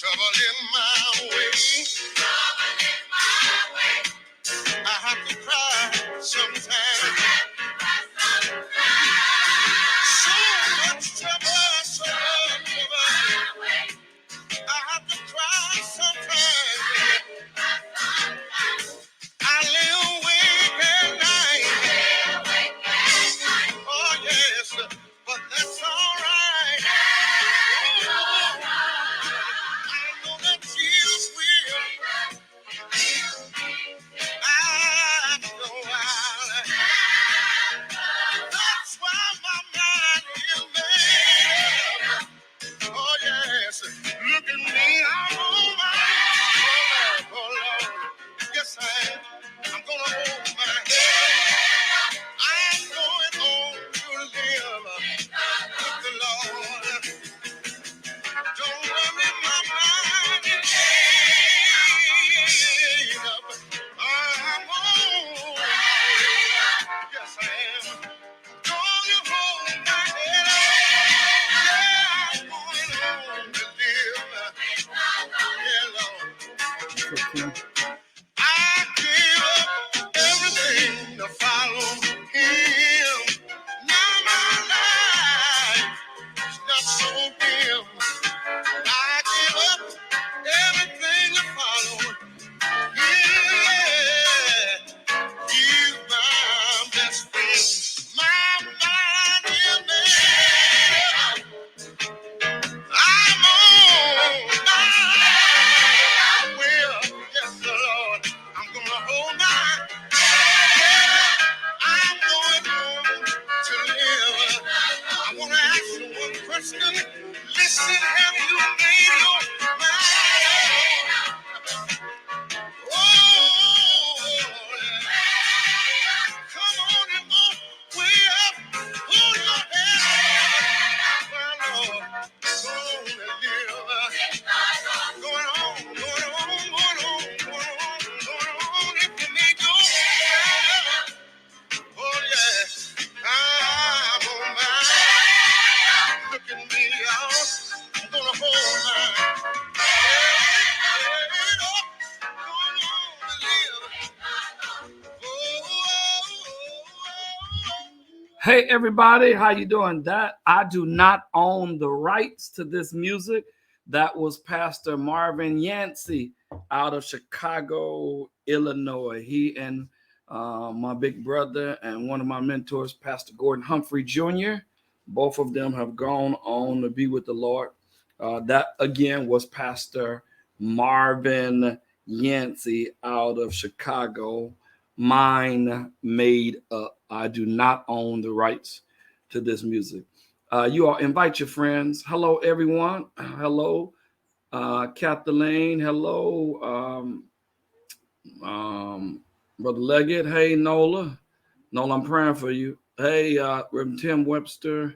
Trouble in my way. Trouble in my way. I have to cry sometimes. So much trouble, so much trouble. I have to cry sometimes. I lay awake at night. Oh yes, but that's all right. I know that Jesus will. After a while, that's why my mind is made up. Oh yes, look at me, I'm on my oh Lord. Yes I am. I'm gonna hold my head. I'm going on to live with the Lord. Don't worry, my mind is made up. I'm on. Yes I am. Gonna hold my head up. Yeah, I'm going on to live. Yeah, Lord. I give up everything to follow him. Now my life is not so dim. I give up everything to follow him. He's my best friend. My mind is made up. I'm on my will. Yes, Lord. I'm gonna hold my head. I'm going home to live. I wanna ask you one question. Listen, have you made your mind? Oh, come on and go way up. Hold your head. My Lord, go on and live. Going on, going on, going on, going on, going on. If you need go, oh yeah, I'm on mine. Look at me, y'all. I'm gonna hold mine. Head up, going on to live. Hey everybody, how you doing? That I do not own the rights to this music. That was Pastor Marvin Yancey out of Chicago, Illinois. He and my big brother and one of my mentors, Pastor Gordon Humphrey Jr., both of them have gone on to be with the Lord. That again was Pastor Marvin Yancey out of Chicago. Mine made up. I do not own the rights to this music. You all invite your friends. Hello, everyone. Hello, Kathleen. Hello, Brother Leggett. Hey, Nola. Nola, I'm praying for you. Hey, Reverend Tim Webster.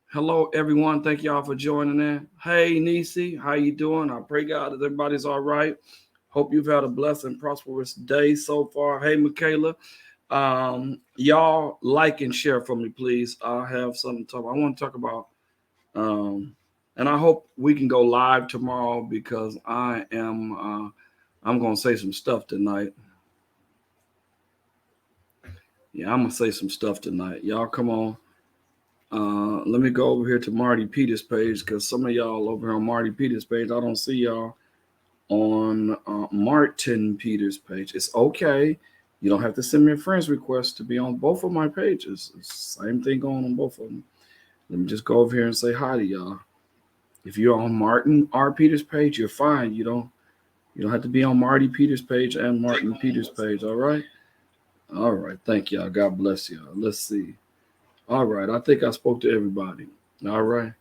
Hello, everyone. Thank y'all for joining in. Hey, Nisi. How you doing? I pray, God, that everybody's all right. Hope you've had a blessed and prosperous day so far. Hey, Michaela. Y'all like and share for me, please. I have something to talk about. I want to talk about, and I hope we can go live tomorrow because I'm going to say some stuff tonight. Yeah, I'm going to say some stuff tonight. Y'all come on. Let me go over here to Marty Peters' page because some of y'all over here on Marty Peters' page, I don't see y'all on Martin Peters' page. It's okay. You don't have to send me a friend's request to be on both of my pages. It's the same thing going on both of them. Let me just go over here and say hi to y'all. If you're on Martin R. Peters' page, you're fine. You don't have to be on Marty Peters' page and Martin Peters' page. All right. All right. Thank y'all. God bless y'all. Let's see. All right. I think I spoke to everybody. All right.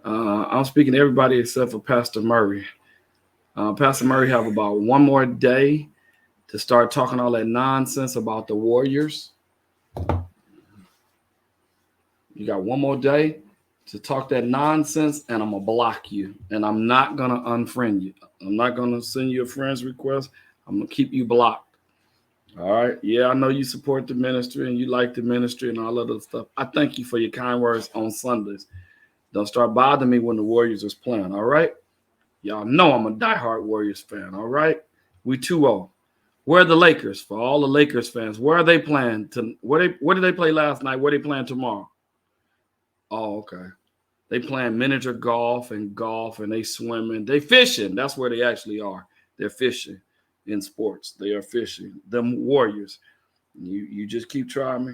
I'm speaking to everybody except for Pastor Murray. Pastor Murray have about one more day to start talking all that nonsense about the Warriors. You got one more day to talk that nonsense, and I'm going to block you. And I'm not going to unfriend you. I'm not going to send you a friend's request. I'm going to keep you blocked. All right. Yeah, I know you support the ministry and you like the ministry and all that other stuff. I thank you for your kind words on Sundays. Don't start bothering me when the Warriors is playing. All right. Y'all know I'm a diehard Warriors fan, all right? We 2-0. Where are the Lakers? For all the Lakers fans, where are they playing? Where did they play last night? Where are they playing tomorrow? Oh, okay. They playing miniature golf, and they swimming. They fishing. That's where they actually are. They're fishing in sports. They are fishing. Them Warriors. You just keep trying me.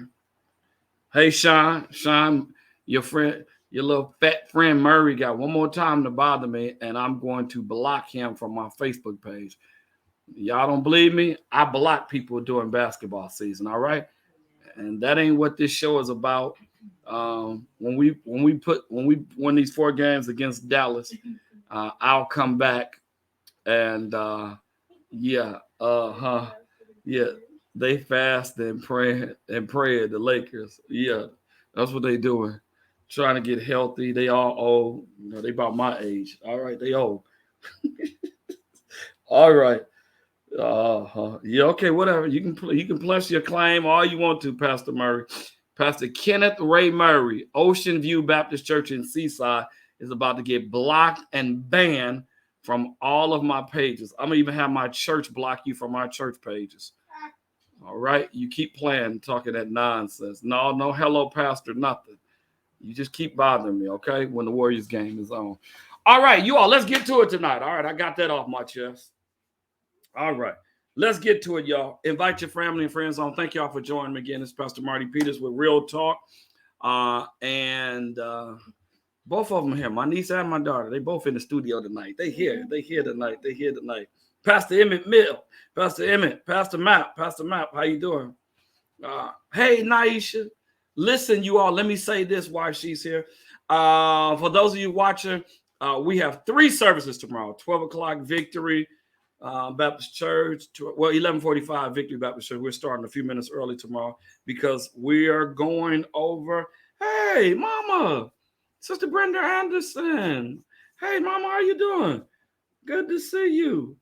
Hey, Sean, your friend, your little fat friend Murray got one more time to bother me, and I'm going to block him from my Facebook page. Y'all don't believe me? I block people during basketball season, all right? And that ain't what this show is about. When we win these 4 games against Dallas, I'll come back and yeah, they fast and pray the Lakers. Yeah, that's what they doing, trying to get healthy. They all old. You know, they about my age. All right, they old. All right. Yeah, okay, whatever. You can plus your claim all you want to, Pastor Murray. Pastor Kenneth Ray Murray, Ocean View Baptist Church in Seaside, is about to get blocked and banned from all of my pages. I'm gonna even have my church block you from my church pages. All right, you keep playing, talking that nonsense. No, hello, Pastor, nothing. You just keep bothering me, okay? When the Warriors game is on. All right, you all, let's get to it tonight. All right, I got that off my chest. All right, let's get to it, y'all. Invite your family and friends on. Thank y'all for joining me again. It's Pastor Marty Peters with Real Talk. And both of them here, my niece and my daughter, they both in the studio tonight. They here tonight. Pastor Emmett Mill, Pastor Emmett, Pastor Map, how you doing? Hey, Naisha. Listen, you all, let me say this while she's here. For those of you watching, we have 3 services tomorrow. 12 o'clock Victory Baptist Church, 11:45 Victory Baptist Church. We're starting a few minutes early tomorrow because we are going over. Hey, Mama, Sister Brenda Anderson. Hey, Mama, how you doing? Good to see you.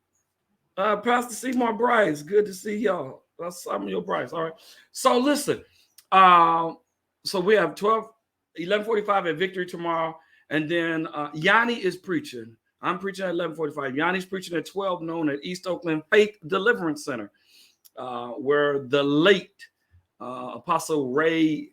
Pastor Seymour Bryce, good to see y'all. That's Samuel Bryce. All right. So listen, so we have 11:45 at Victory tomorrow, and then Yanni is preaching. I'm preaching at 11:45. Yanni's preaching at 12 noon at East Oakland Faith Deliverance Center, where the late Apostle Ray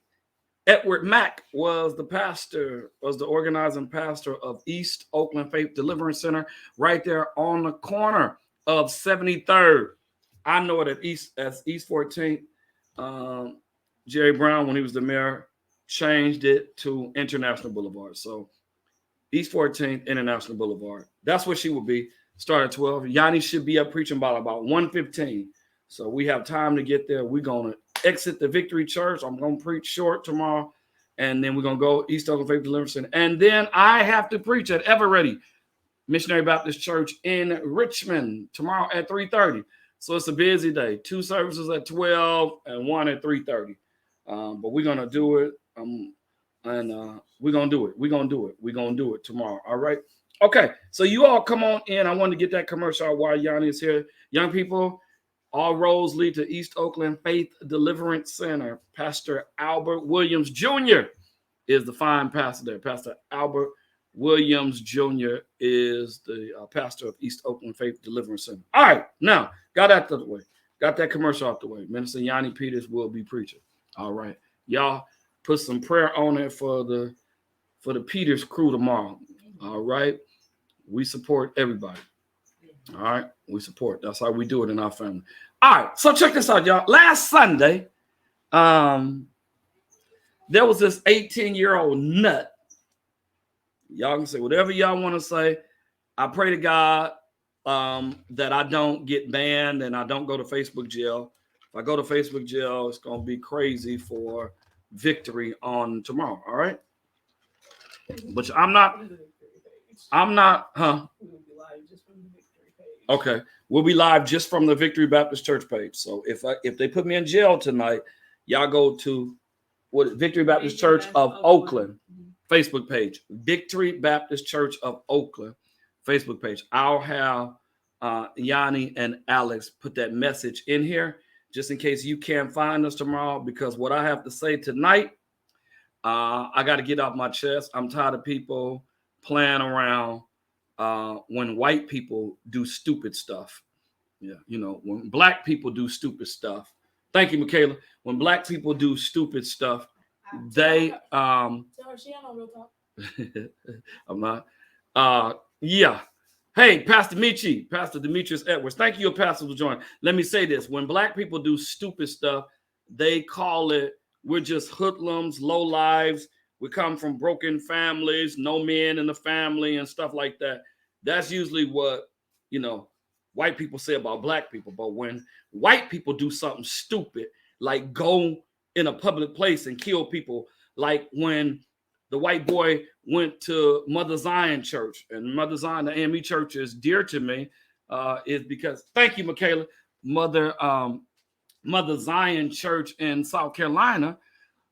Edward Mack was the organizing pastor of East Oakland Faith Deliverance Center, right there on the corner of 73rd. I know it as East 14th. Jerry Brown, when he was the mayor, changed it to International Boulevard. So East 14th, International Boulevard. That's where she will be. Start at 12. Yanni should be up preaching by about 1:15. So we have time to get there. We're going to exit the Victory Church. I'm going to preach short tomorrow. And then we're going to go East Oakland Faith Deliverance Center. And then I have to preach at Everready Missionary Baptist Church in Richmond tomorrow at 3:30. So it's a busy day. 2 services at 12 and 1 at 3:30. But we're going to do it. And we're going to do it. We're going to do it tomorrow. All right. Okay. So you all come on in. I wanted to get that commercial while Yanni is here. Young people, all roads lead to East Oakland Faith Deliverance Center. Pastor Albert Williams Jr. is the fine pastor there. Pastor Albert Williams Jr. is the pastor of East Oakland Faith Deliverance Center. All right. Now, got that out of the way. Got that commercial out the way. Minister Yanni Peters will be preaching. All right. Y'all put some prayer on it for the Peters crew tomorrow. All right. We support everybody. All right. We support. That's how we do it in our family. All right. So check this out, y'all. Last Sunday, there was this 18-year-old nut. Y'all can say whatever y'all want to say. I pray to God that I don't get banned and I don't go to Facebook jail. If I go to Facebook jail, it's going to be crazy for Victory on tomorrow. All right. But I'm not, huh? Okay. We'll be live just from the Victory Baptist Church page. So if they put me in jail tonight, y'all go to Victory Baptist Church of Oakland Facebook page. Victory Baptist Church of Oakland Facebook page. I'll have Yanni and Alex put that message in here just in case you can't find us tomorrow, because what I have to say tonight, I got to get off my chest. I'm tired of people playing around when white people do stupid stuff. Yeah, when black people do stupid stuff. Thank you, Michaela. When black people do stupid stuff, they tell her she don't know real talk. I'm not. Yeah. Hey, Pastor Demetrius Edwards. Thank you, Pastor, for joining. Let me say this: when black people do stupid stuff, they call it we're just hoodlums, low lives. We come from broken families, no men in the family, and stuff like that. That's usually what white people say about black people. But when white people do something stupid, like go in a public place and kill people, like when the white boy went to Mother Zion Church, and Mother Zion, the AME church, is dear to me, is because, thank you, Michaela, Mother Zion Church in South Carolina,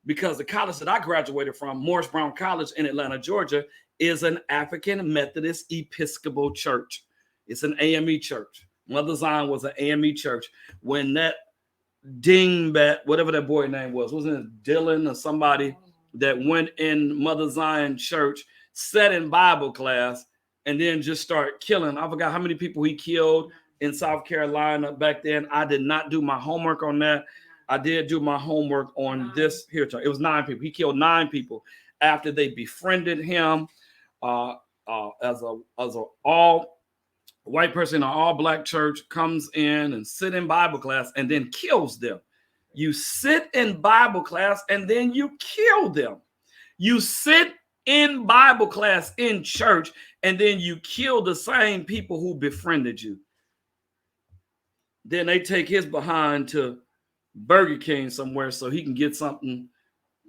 because the college that I graduated from, Morris Brown College in Atlanta, Georgia, is an African Methodist Episcopal church. It's an AME church. Mother Zion was an AME church. When that dingbat, whatever that boy name wasn't it Dylan or somebody that went in Mother Zion Church, sat in Bible class, and then just start killing. I forgot how many people he killed in South Carolina back then. I did not do my homework on that. I did do my homework on this here. It was 9 people. He killed 9 people after they befriended him as a all white person in an all black church, comes in and sit in Bible class and then kills them. You sit in Bible class and then you kill them. You sit in Bible class in church and then you kill the same people who befriended you. Then they take his behind to Burger King somewhere so he can get something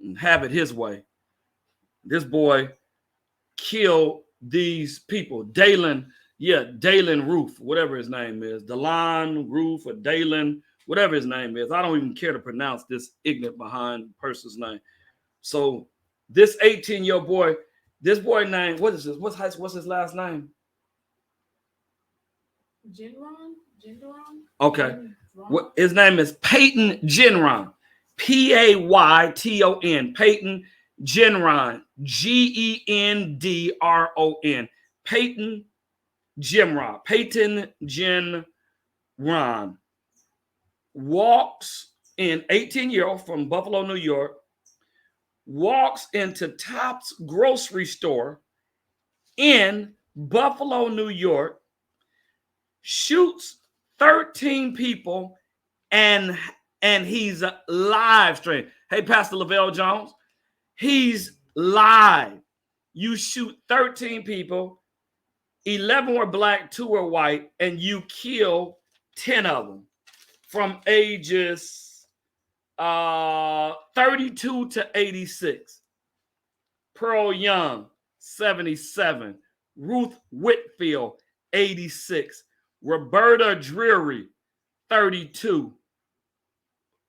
and have it his way. This boy killed these people. Dalen Roof, whatever his name is. Delon Roof or Dalen, whatever his name is. I don't even care to pronounce this ignorant behind person's name. So this 18-year-old boy, this boy name, what is this? What's his last name? Ginron? Okay. His name is Peyton Ginron. Payton. Peyton Ginron. Gendron. Peyton Ginron. Peyton Ginron walks in 18-year-old from Buffalo, New York, walks into Tops grocery store in Buffalo, New York, shoots 13 people, and he's live stream. Hey, Pastor Lavelle Jones, he's live. You shoot 13 people, 11 were black, 2 were white, and you kill 10 of them from ages 32 to 86. Pearl Young, 77. Ruth Whitfield, 86. Roberta Drury, 32.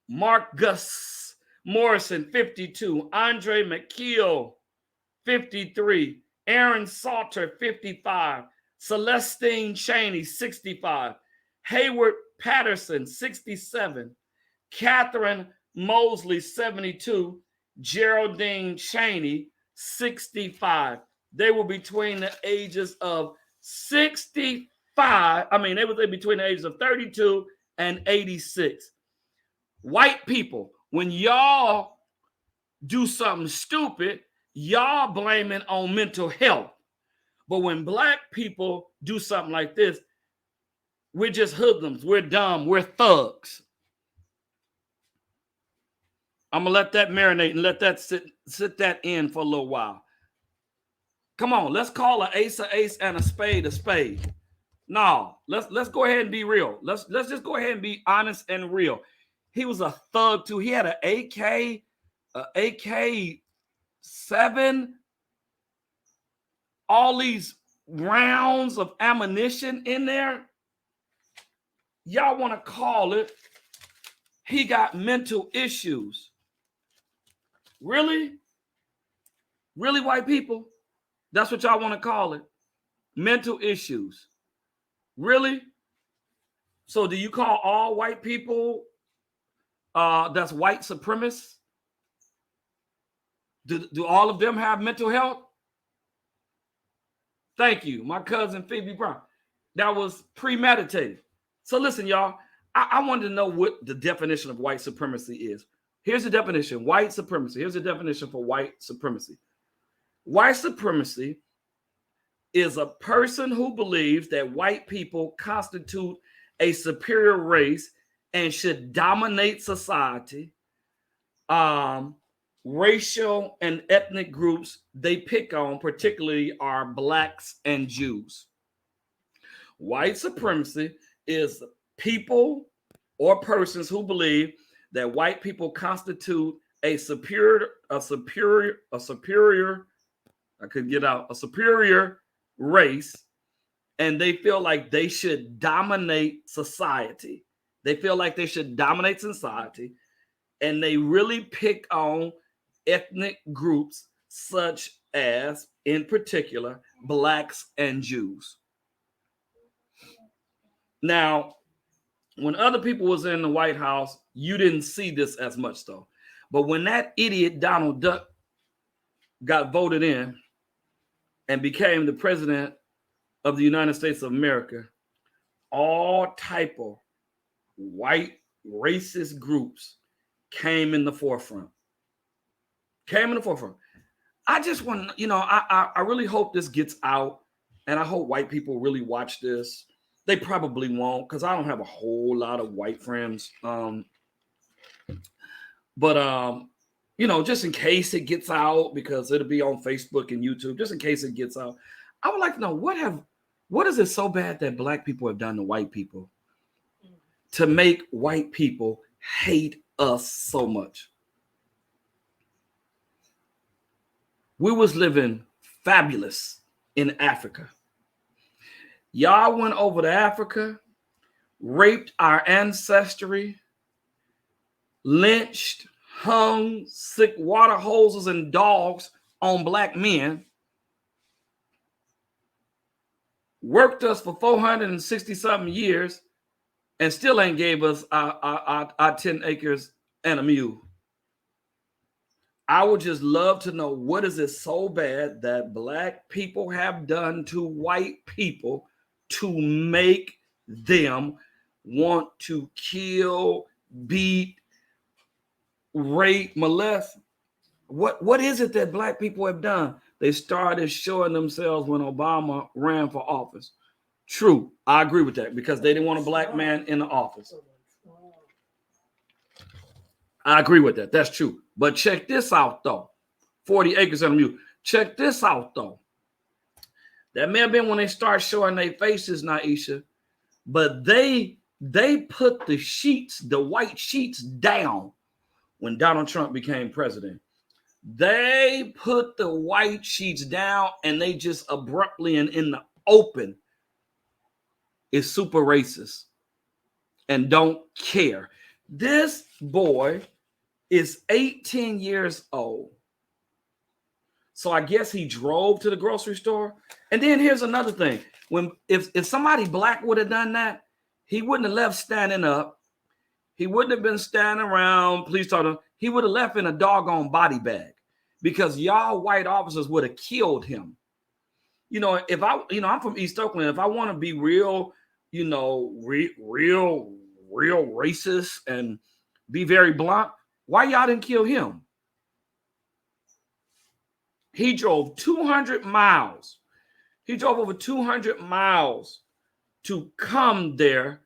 Marcus Morrison, 52. Andre McKeel, 53. Aaron Salter, 55. Celestine Cheney, 65. Hayward Patterson, 67. Catherine Mosley, 72. Geraldine Cheney, 65. They were between the ages of 65. They were between the ages of 32 and 86. White people, when y'all do something stupid, y'all blame it on mental health. But when black people do something like this, we're just hoodlums. We're dumb. We're thugs. I'm going to let that marinate and let that sit that in for a little while. Come on, let's call an ace and a spade a spade. No, let's go ahead and be real. Let's just go ahead and be honest and real. He was a thug too. He had an AK-7, all these rounds of ammunition in there. Y'all want to call it, he got mental issues. Really? Really, white people? That's what y'all want to call it? Mental issues. Really? So do you call all white people that's white supremacists? Do all of them have mental health? Thank you, my cousin Phoebe Brown. That was premeditated. So listen, y'all, I wanted to know what the definition of white supremacy is. Here's the definition: white supremacy. Here's the definition for white supremacy. White supremacy is a person who believes that white people constitute a superior race and should dominate society. Racial and ethnic groups they pick on particularly are blacks and Jews. White supremacy is people or persons who believe that white people constitute a superior race, and they feel like they should dominate society. They feel like they should dominate society, and they really pick on ethnic groups such as, in particular, blacks and Jews. Now, when other people was in the White House, you didn't see this as much though. But when that idiot Donald Duck got voted in and became the president of the United States of America, all type of white racist groups came in the forefront. I just want, I really hope this gets out, and I hope white people really watch this. They probably won't, because I don't have a whole lot of white friends. But just in case it gets out, because it'll be on Facebook and YouTube, just in case it gets out, I would like to know what is it so bad that black people have done to white people to make white people hate us so much? We was living fabulous in Africa. Y'all went over to Africa, raped our ancestry, lynched, hung, sick water hoses and dogs on black men, worked us for 460-something years, and still ain't gave us our 10 acres and a mule. I would just love to know, what is it so bad that black people have done to white people to make them want to kill, beat, rape, molest? What is it that black people have done? They started showing themselves when Obama ran for office. True, I agree with that, because they didn't want a black man in the office. I agree with that. That's true. But check this out, though. 40 acres and a mule. Check this out, though. That may have been when they start showing their faces, Naisha, but they put the sheets, the white sheets, down when Donald Trump became president. They put the white sheets down, and they just abruptly and in the open is super racist and don't care. This boy is 18 years old. So I guess he drove to the grocery store. And then here's another thing. If somebody black would have done that, he wouldn't have left standing up. He wouldn't have been standing around, please talk to him. He would have left in a doggone body bag, because y'all white officers would have killed him. If I'm from East Oakland, if I want to be real, real racist and be very blunt, why y'all didn't kill him? He drove 200 miles. He drove over 200 miles to come there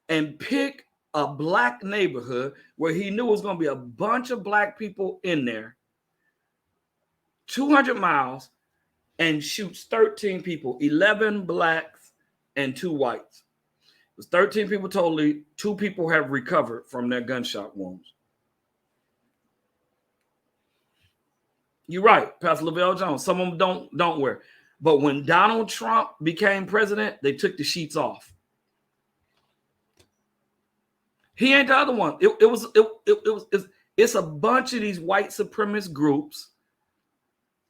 and pick a black neighborhood where he knew was going to be a bunch of black people in there. 200 miles, and shoots 13 people, 11 blacks and 2 whites. It was 13 people totally. 2 people have recovered from their gunshot wounds. You're right, Pastor Lavelle Jones. Some of them don't wear. But when Donald Trump became president, they took the sheets off. He ain't the other one. It's a bunch of these white supremacist groups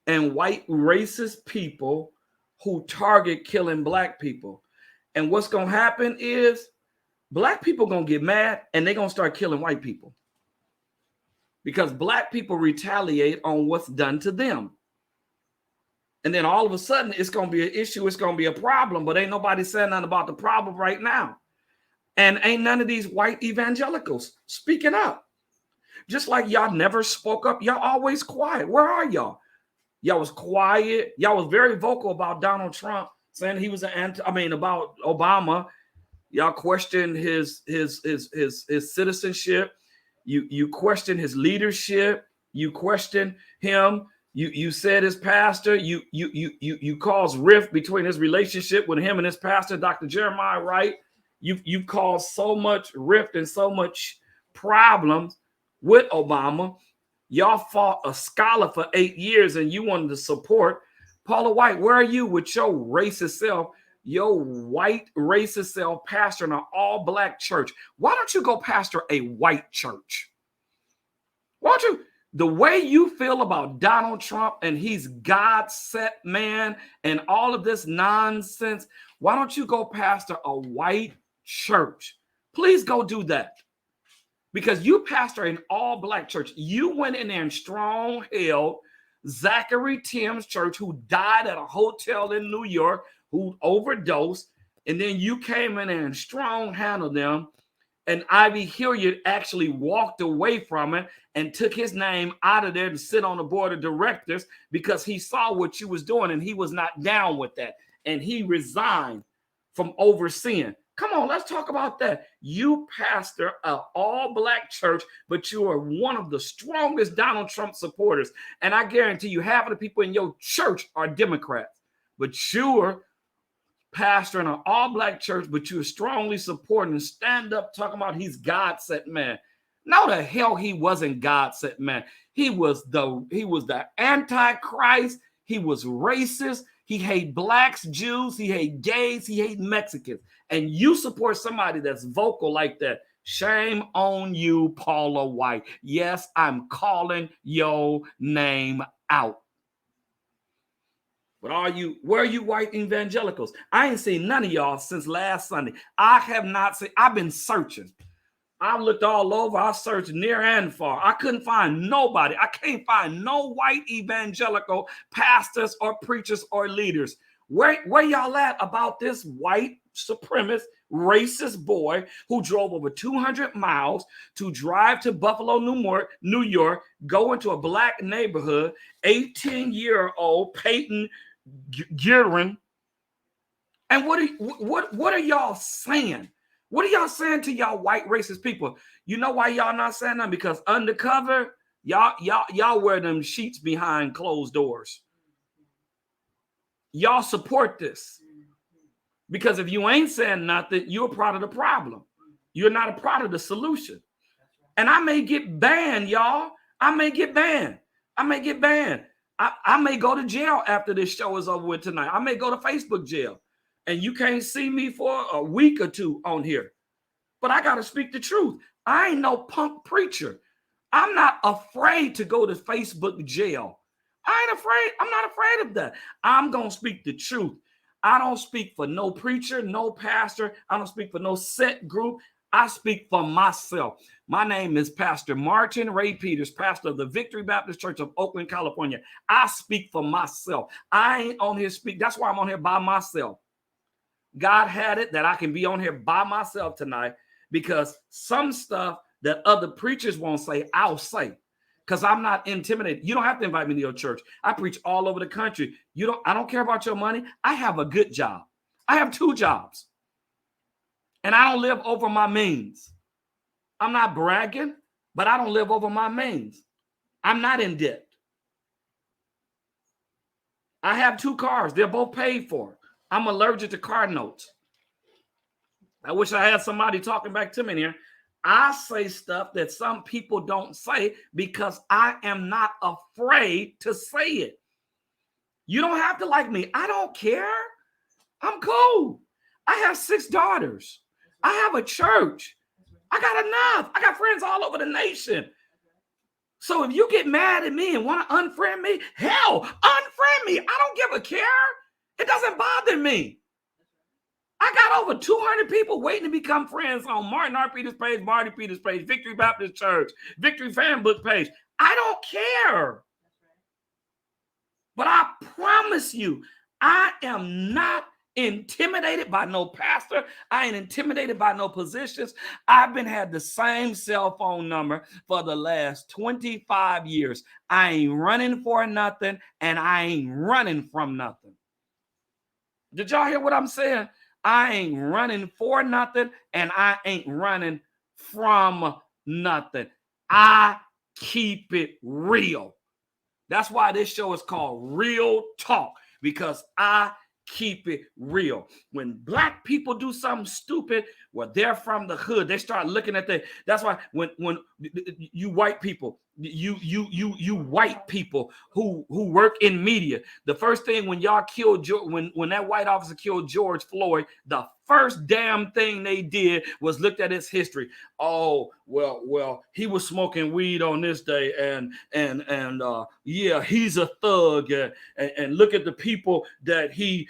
and white racist people who target killing black people. And what's going to happen is black people going to get mad, and they're going to start killing white people, because black people retaliate on what's done to them. And then all of a sudden, it's going to be an issue. It's going to be a problem. But ain't nobody saying nothing about the problem right now. And ain't none of these white evangelicals speaking up. Just like y'all never spoke up. Y'all always quiet. Where are y'all? Y'all was quiet. Y'all was very vocal about Donald Trump, saying he was about Obama. Y'all questioned his citizenship. You questioned his leadership. You questioned him. You said his pastor. You caused rift between his relationship with him and his pastor, Dr. Jeremiah Wright. You caused so much rift and so much problems with Obama. Y'all fought a scholar for 8 years and you wanted to support Paula White. Where are you with your racist self? Your white racist self pastoring an all-black church. Why don't you go pastor a white church? Why don't you? The way you feel about Donald Trump and he's God's set man and all of this nonsense, why don't you go pastor a white church? Please go do that. Because you pastor an all-black church. You went in there and strong-held Zachary Tim's church, who died at a hotel in New York, who overdosed, and then you came in there and strong-handled them, and Ivy Hilliard actually walked away from it and took his name out of there to sit on the board of directors because he saw what you was doing, and he was not down with that, and he resigned from overseeing. Come on, let's talk about that. You pastor an all-black church, but you are one of the strongest Donald Trump supporters. And I guarantee you, half of the people in your church are Democrats. But you're pastoring an all-black church, but you're strongly supporting and stand up talking about he's God-sent man. No, the hell he wasn't God-sent man. He was the Antichrist. He was racist. He hate blacks, Jews, he hate gays, he hate Mexicans. And you support somebody that's vocal like that. Shame on you, Paula White. Yes, I'm calling your name out. But where are you white evangelicals? I ain't seen none of y'all since last Sunday. I have not seen, I've been searching. I looked all over. I searched near and far. I couldn't find nobody. I can't find no white evangelical pastors or preachers or leaders. Where y'all at about this white supremacist, racist boy who drove over 200 miles to drive to Buffalo, New York, go into a black neighborhood, 18-year-old Peyton Guerin. And what are y'all saying? What are y'all saying to y'all white racist people? You know why y'all not saying that? Because undercover, y'all wear them sheets behind closed doors. Y'all support this. Because if you ain't saying nothing, you're a part of the problem. You're not a part of the solution. And I may get banned, y'all. I may get banned. I may go to jail after this show is over with tonight. I may go to Facebook jail. And you can't see me for a week or two on here. But I got to speak the truth. I ain't no punk preacher. I'm not afraid to go to Facebook jail. I ain't afraid. I'm not afraid of that. I'm going to speak the truth. I don't speak for no preacher, no pastor. I don't speak for no set group. I speak for myself. My name is Pastor Martin Ray Peters, pastor of the Victory Baptist Church of Oakland, California. I speak for myself. I ain't on here speak. That's why I'm on here by myself. God had it that I can be on here by myself tonight because some stuff that other preachers won't say, I'll say, because I'm not intimidated. You don't have to invite me to your church. I preach all over the country. I don't care about your money. I have a good job. I have 2 jobs. And I don't live over my means. I'm not bragging, but I don't live over my means. I'm not in debt. I have 2 cars. They're both paid for. I'm allergic to car notes. I wish I had somebody talking back to me in here. I say stuff that some people don't say because I am not afraid to say it. You don't have to like me. I don't care. I'm cool. I have 6 daughters. I have a church. I got enough. I got friends all over the nation. So if you get mad at me and want to unfriend me, hell, unfriend me. I don't give a care. It doesn't bother me. I got over 200 people waiting to become friends on Martin R. Peters page, Marty Peters page, Victory Baptist Church, Victory Fan Book page. I don't care. But I promise you, I am not intimidated by no pastor. I ain't intimidated by no positions. I've been had the same cell phone number for the last 25 years. I ain't running for nothing, and I ain't running from nothing. Did y'all hear what I'm saying? I ain't running for nothing, and I ain't running from nothing. I keep it real. That's why this show is called Real Talk, because I keep it real. When black people do something stupid, well, they're from the hood. They start looking at that. That's why when you white people, you white people who work in media, the first thing when y'all killed when that white officer killed George Floyd, the first damn thing they did was looked at his history. Oh, well, he was smoking weed on this day, and yeah, he's a thug, and look at the people that he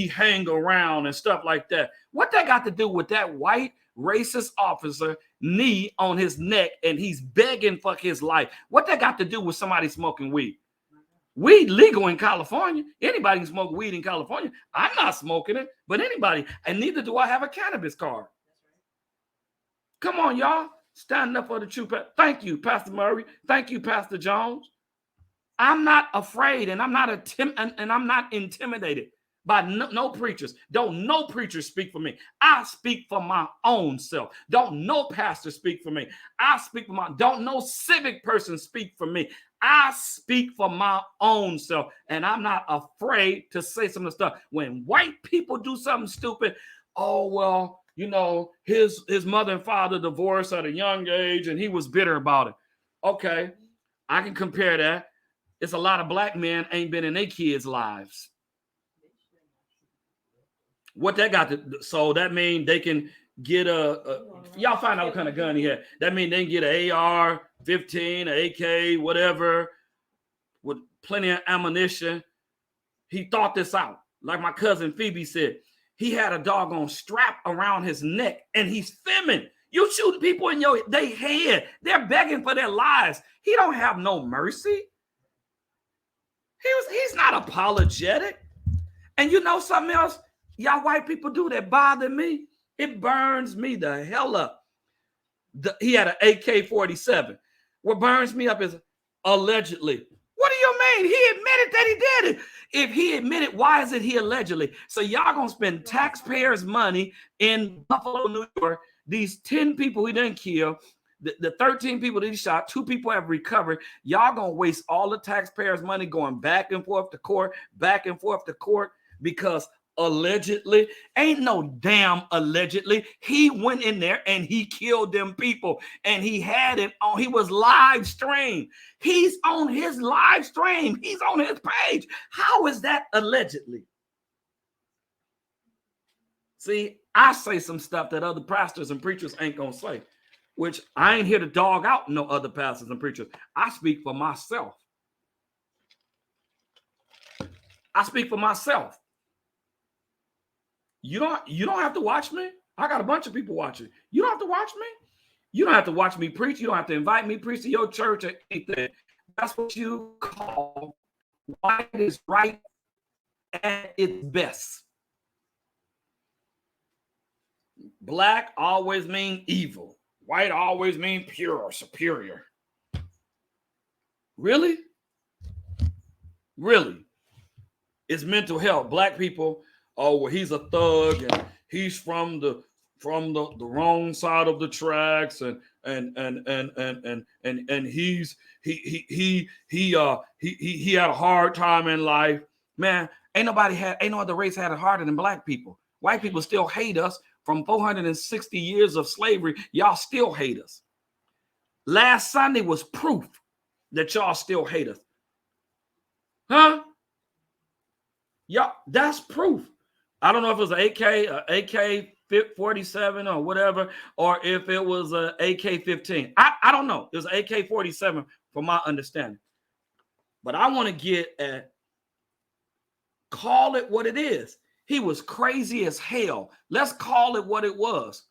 hang around and stuff like that. What that got to do with that white racist officer knee on his neck and he's begging for his life? What that got to do with somebody smoking weed? Weed legal in California. Anybody can smoke weed in California. I'm not smoking it, but anybody, and neither do I have a cannabis card. Come on, y'all. Stand up for the truth. Thank you, Pastor Murray. Thank you, Pastor Jones. I'm not afraid, and I'm not intimidated by no preachers. Don't no preacher speak for me. I speak for my own self. Don't no pastor speak for me. I speak for don't no civic person speak for me. I speak for my own self, and I'm not afraid to say some of the stuff. When white people do something stupid, oh, well, you know, his mother and father divorced at a young age, and he was bitter about it. Okay, I can compare that. It's a lot of black men ain't been in their kids' lives. What that got to, so that means they can get y'all find out what kind of gun he had. That means they can get an AR-15, an AK, whatever, with plenty of ammunition. He thought this out. Like my cousin Phoebe said, he had a doggone strap around his neck, and he's filming. You shoot people in they head. They're begging for their lives. He don't have no mercy. He's not apologetic. And you know something else y'all white people do that bother me? It burns me the hell up. He had an AK-47. What burns me up is allegedly. What do you mean? He admitted that he did it. If he admitted, why is it he allegedly? So y'all gonna spend taxpayers' money in Buffalo, New York. These 10 people he didn't kill, the 13 people that he shot, 2 people have recovered. Y'all gonna waste all the taxpayers' money going back and forth to court, because allegedly, ain't no damn allegedly. He went in there and he killed them people, and he had it on. He was live streamed. He's on his live stream. He's on his page. How is that allegedly? See, I say some stuff that other pastors and preachers ain't gonna say, which I ain't here to dog out no other pastors and preachers. I speak for myself. You don't have to watch me. I got a bunch of people watching. You don't have to watch me. You don't have to watch me preach. You don't have to invite me preach to your church or anything. That's what you call white is right at its best. Black always mean evil. White always mean pure or superior. Really? Really? It's mental health. Black people, oh, well, he's a thug and he's from the wrong side of the tracks, and he had a hard time in life. Man, ain't no other race had it harder than black people. White people still hate us from 460 years of slavery. Y'all still hate us. Last Sunday was proof that y'all still hate us. Huh? Y'all, that's proof. I don't know if it was an AK-47 or whatever, or if it was an AK-15. I don't know. It was an AK-47 from my understanding. But I want to get at, call it what it is. He was crazy as hell. Let's call it what it was.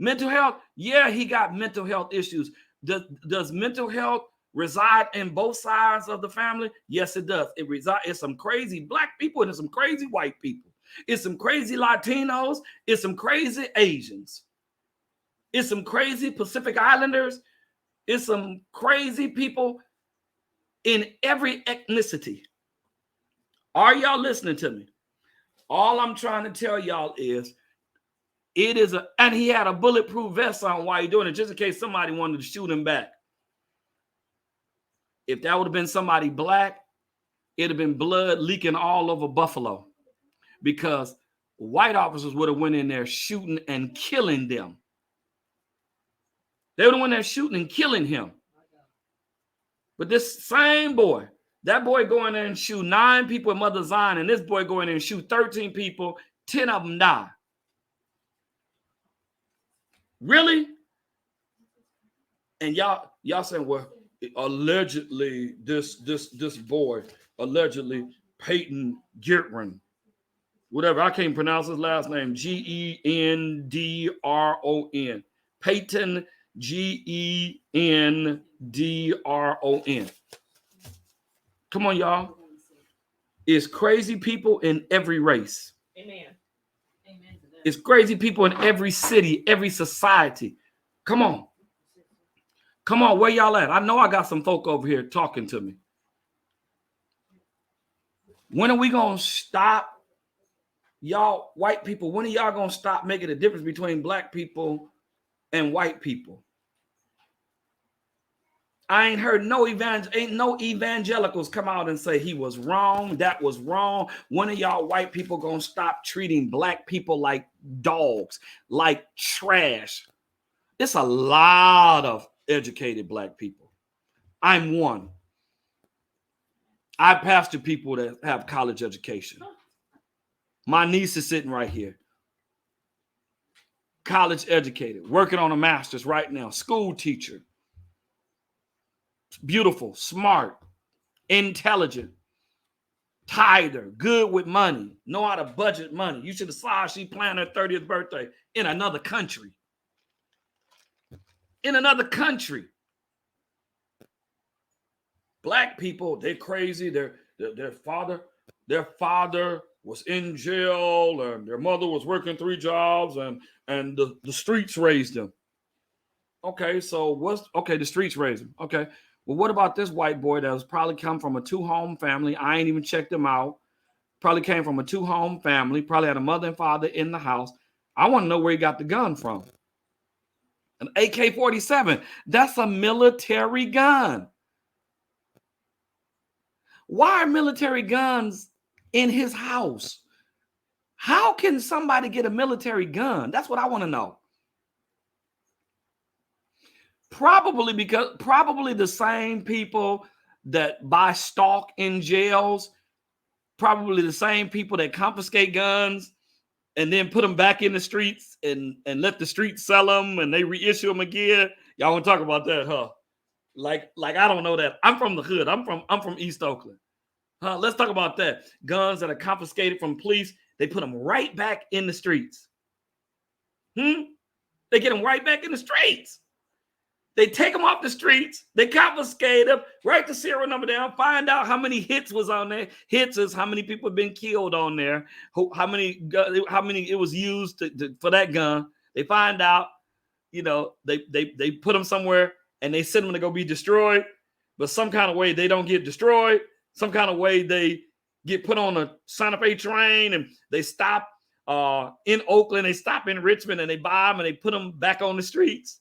Mental health, yeah, he got mental health issues. Does mental health reside in both sides of the family? Yes, it does. It's some crazy black people and it's some crazy white people. It's some crazy Latinos. It's some crazy Asians. It's some crazy Pacific Islanders. It's some crazy people in every ethnicity. Are y'all listening to me? All I'm trying to tell y'all is and he had a bulletproof vest on while he doing it, just in case somebody wanted to shoot him back. If that would have been somebody black, it'd have been blood leaking all over Buffalo, because white officers would have went in there shooting and killing them. They would have went there shooting and killing him. But this same boy, that boy go in there and shoot 9 people at Mother Zion, and this boy go in there and shoot 13 people, 10 of them die. Really? And y'all saying, well, allegedly this boy, allegedly Peyton Gitron, whatever, I can't pronounce his last name, Gendron, Peyton Gendron. Come on, y'all. It's crazy people in every race. Amen. It's crazy people in every city, every society. Come on. Come on, where y'all at? I know I got some folk over here talking to me. When are we going to stop, y'all white people? When are y'all going to stop making a difference between black people and white people? I ain't heard no evangelicals come out and say he was wrong, that was wrong. When are y'all white people going to stop treating black people like dogs, like trash? It's a lot of educated black people. I'm one. I pastor people that have college education. My niece is sitting right here. College educated, working on a master's right now, school teacher. Beautiful, smart, intelligent, tither, good with money, know how to budget money. You should have saw she planned her 30th birthday in another country. In another country. Black people, they're crazy. Their father was in jail, and their mother was working 3 jobs, and the streets raised them. Okay, so the streets raised them. Okay. Well, what about this white boy that was probably come from a 2-home family? I ain't even checked him out. Probably came from a 2-home family. Probably had a mother and father in the house. I want to know where he got the gun from. An AK-47. That's a military gun. Why are military guns in his house? How can somebody get a military gun? That's what I want to know. Probably the same people that buy stock in jails, probably the same people that confiscate guns and then put them back in the streets and let the streets sell them and they reissue them again. Y'all want to talk about that, huh? Like I don't know that. I'm from the hood. I'm from East Oakland. Huh? Let's talk about that. Guns that are confiscated from police, they put them right back in the streets. They get them right back in the streets. They take them off the streets. They confiscate them, write the serial number down, find out how many hits was on there. Hits is how many people have been killed on there, how many it was used for that gun. They find out, they put them somewhere and they send them to go be destroyed. But some kind of way they don't get destroyed. Some kind of way they get put on a Santa Fe train and they stop in Oakland. They stop in Richmond and they buy them and they put them back on the streets.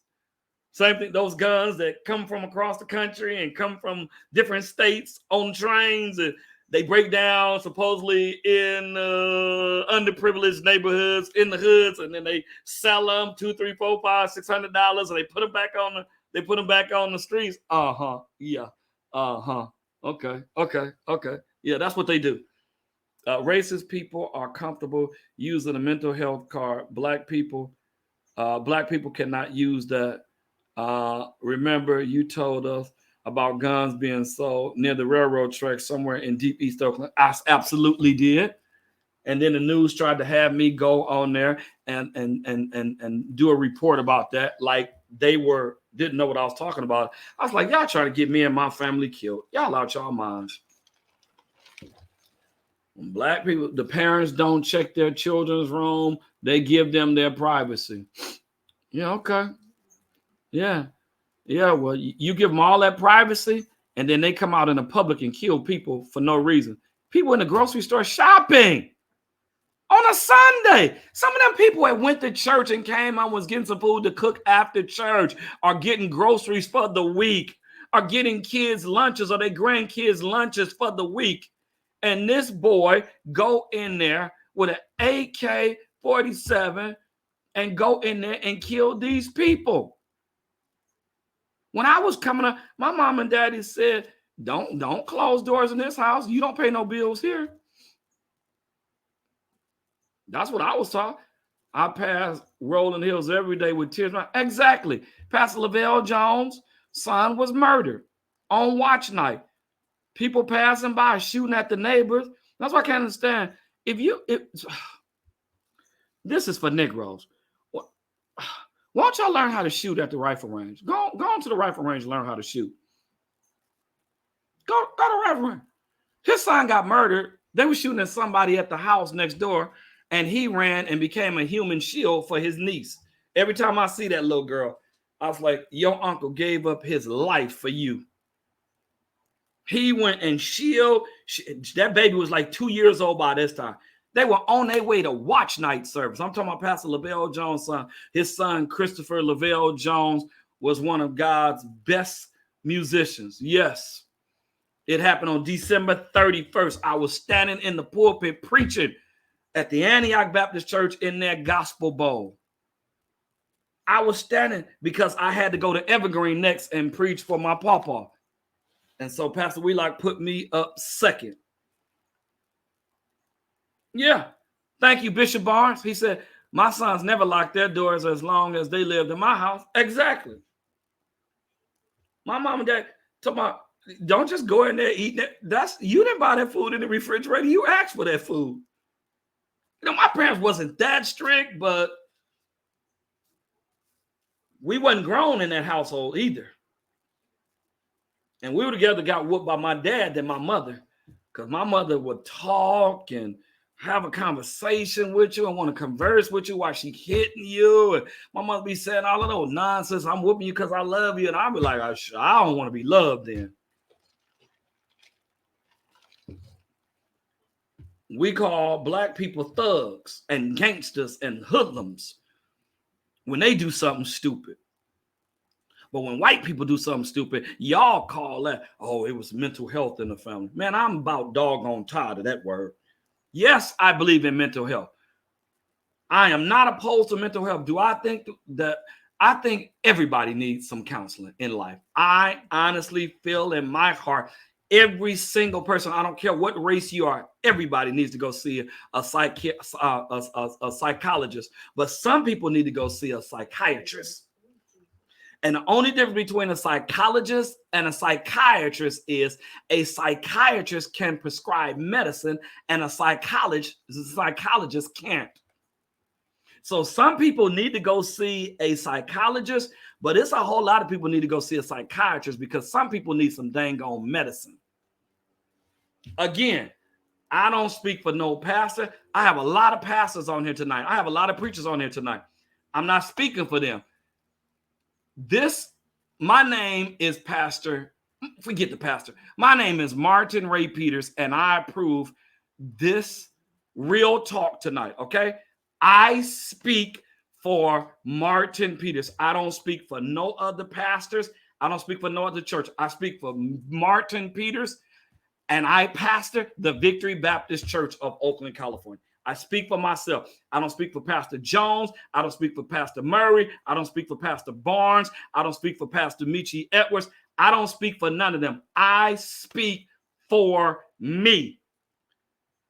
Same thing, those guns that come from across the country and come from different states on trains, and they break down supposedly in underprivileged neighborhoods in the hoods, and then they sell them $200, $300, $400, $500, $600, and they put them back on the streets. Yeah. Okay. Yeah, that's what they do. Racist people are comfortable using a mental health card. Black people cannot use that. Remember, you told us about guns being sold near the railroad tracks somewhere in deep East Oakland. I absolutely did. And then the news tried to have me go on there and do a report about that, like they didn't know what I was talking about. I was like, y'all trying to get me and my family killed. Y'all out y'all minds. When black people, the parents don't check their children's room, they give them their privacy. Yeah, okay. Yeah. Yeah, well, you give them all that privacy, and then they come out in the public and kill people for no reason. People in the grocery store shopping on a Sunday. Some of them people that went to church and came out was getting some food to cook after church, are getting groceries for the week, are getting kids lunches or their grandkids lunches for the week. And this boy go in there with an AK-47 and go in there and kill these people. When I was coming up, my mom and daddy said, don't close doors in this house. You don't pay no bills here. That's what I was taught. I passed Rolling Hills every day with tears. Exactly. Pastor Lavelle Jones' son was murdered on watch night. People passing by, shooting at the neighbors. That's why I can't understand. This is for Negroes. Why don't y'all learn how to shoot at the rifle range? Go on to the rifle range and learn how to shoot. Go to the rifle range. His son got murdered. They were shooting at somebody at the house next door, and he ran and became a human shield for his niece. Every time I see that little girl, I was like, your uncle gave up his life for you. He went and that baby was like 2 years old by this time. They were on their way to watch night service. I'm talking about Pastor Lavelle Jones' son. His son, Christopher Lavelle Jones, was one of God's best musicians. Yes. It happened on December 31st. I was standing in the pulpit preaching at the Antioch Baptist Church in their gospel bowl. I was standing because I had to go to Evergreen next and preach for my pawpaw. And so Pastor Wheelock put me up second. Yeah. Thank you, Bishop Barnes. He said, my sons never locked their doors as long as they lived in my house. Exactly. My mom and dad told me, don't just go in there eating it. You didn't buy that food in the refrigerator. You asked for that food. My parents wasn't that strict, but we wasn't grown in that household either. And we were together, got whooped by my dad than my mother, because my mother would talk and have a conversation with you and want to converse with you while she hitting you. And my mother be saying all of those nonsense. I'm whooping you because I love you. And I'll be like, I don't want to be loved then. We call black people thugs and gangsters and hoodlums when they do something stupid. But when white people do something stupid, y'all call that, oh, it was mental health in the family. Man, I'm about doggone tired of that word. Yes, I believe in mental health. I am not opposed to mental health. Do I think that? I think everybody needs some counseling in life. I honestly feel in my heart, every single person, I don't care what race you are, everybody needs to go see a psychologist. But some people need to go see a psychiatrist. And the only difference between a psychologist and a psychiatrist is a psychiatrist can prescribe medicine and a psychologist can't. So some people need to go see a psychologist, but it's a whole lot of people need to go see a psychiatrist because some people need some dang on medicine. Again, I don't speak for no pastor. I have a lot of pastors on here tonight. I have a lot of preachers on here tonight. I'm not speaking for them. My name is Pastor, forget the pastor. My name is Martin Ray Peters, and I approve this real talk tonight, okay? I speak for Martin Peters. I don't speak for no other pastors. I don't speak for no other church. I speak for Martin Peters, and I pastor the Victory Baptist Church of Oakland, California. I speak for myself. I don't speak for Pastor Jones. I don't speak for Pastor Murray. I don't speak for Pastor Barnes. I don't speak for Pastor Michi Edwards. I don't speak for none of them. I speak for me.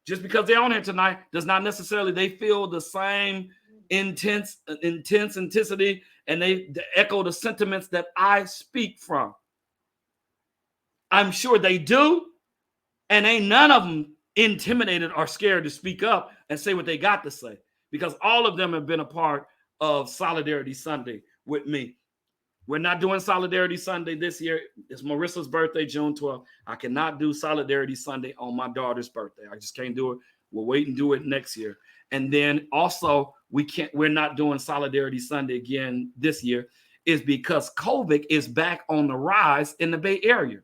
Just because they're on here tonight does not necessarily they feel the same intensity and they echo the sentiments that I speak from. I'm sure they do, and ain't none of them intimidated or scared to speak up and say what they got to say, because all of them have been a part of Solidarity Sunday with me. We're not doing Solidarity Sunday this year. It's Marissa's birthday, June 12th. I cannot do Solidarity Sunday on my daughter's birthday. I just can't do it. We'll wait and do it next year. And then also we're not doing Solidarity Sunday again this year is because COVID is back on the rise in the Bay Area.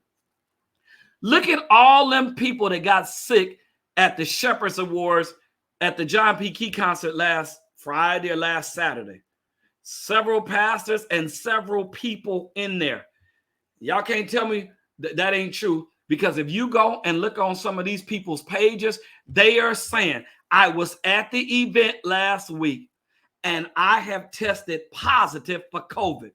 Look at all them people that got sick at the Shepherds Awards at the John P. Key concert last Friday or last Saturday. Several pastors and several people in there. Y'all can't tell me that ain't true, because if you go and look on some of these people's pages, they are saying, I was at the event last week and I have tested positive for COVID.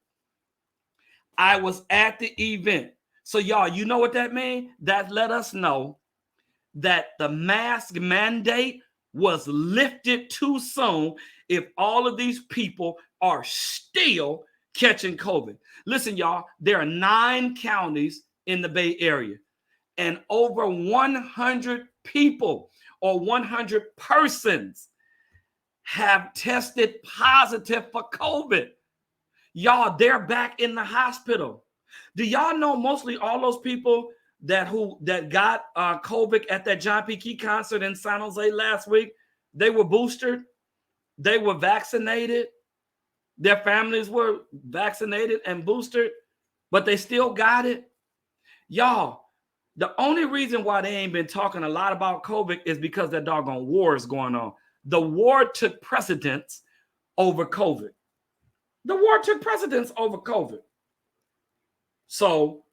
I was at the event. So y'all, you know what that means? That let us know that the mask mandate was lifted too soon if all of these people are still catching COVID. Listen, y'all, there are 9 counties in the Bay Area, and over 100 people or 100 persons have tested positive for COVID. Y'all, they're back in the hospital. Do y'all know mostly all those people that got COVID at that John P. Key concert in San Jose last week? They were boosted. They were vaccinated. Their families were vaccinated and boosted, but they still got it. Y'all, the only reason why they ain't been talking a lot about COVID is because that doggone war is going on. The war took precedence over COVID. The war took precedence over COVID. So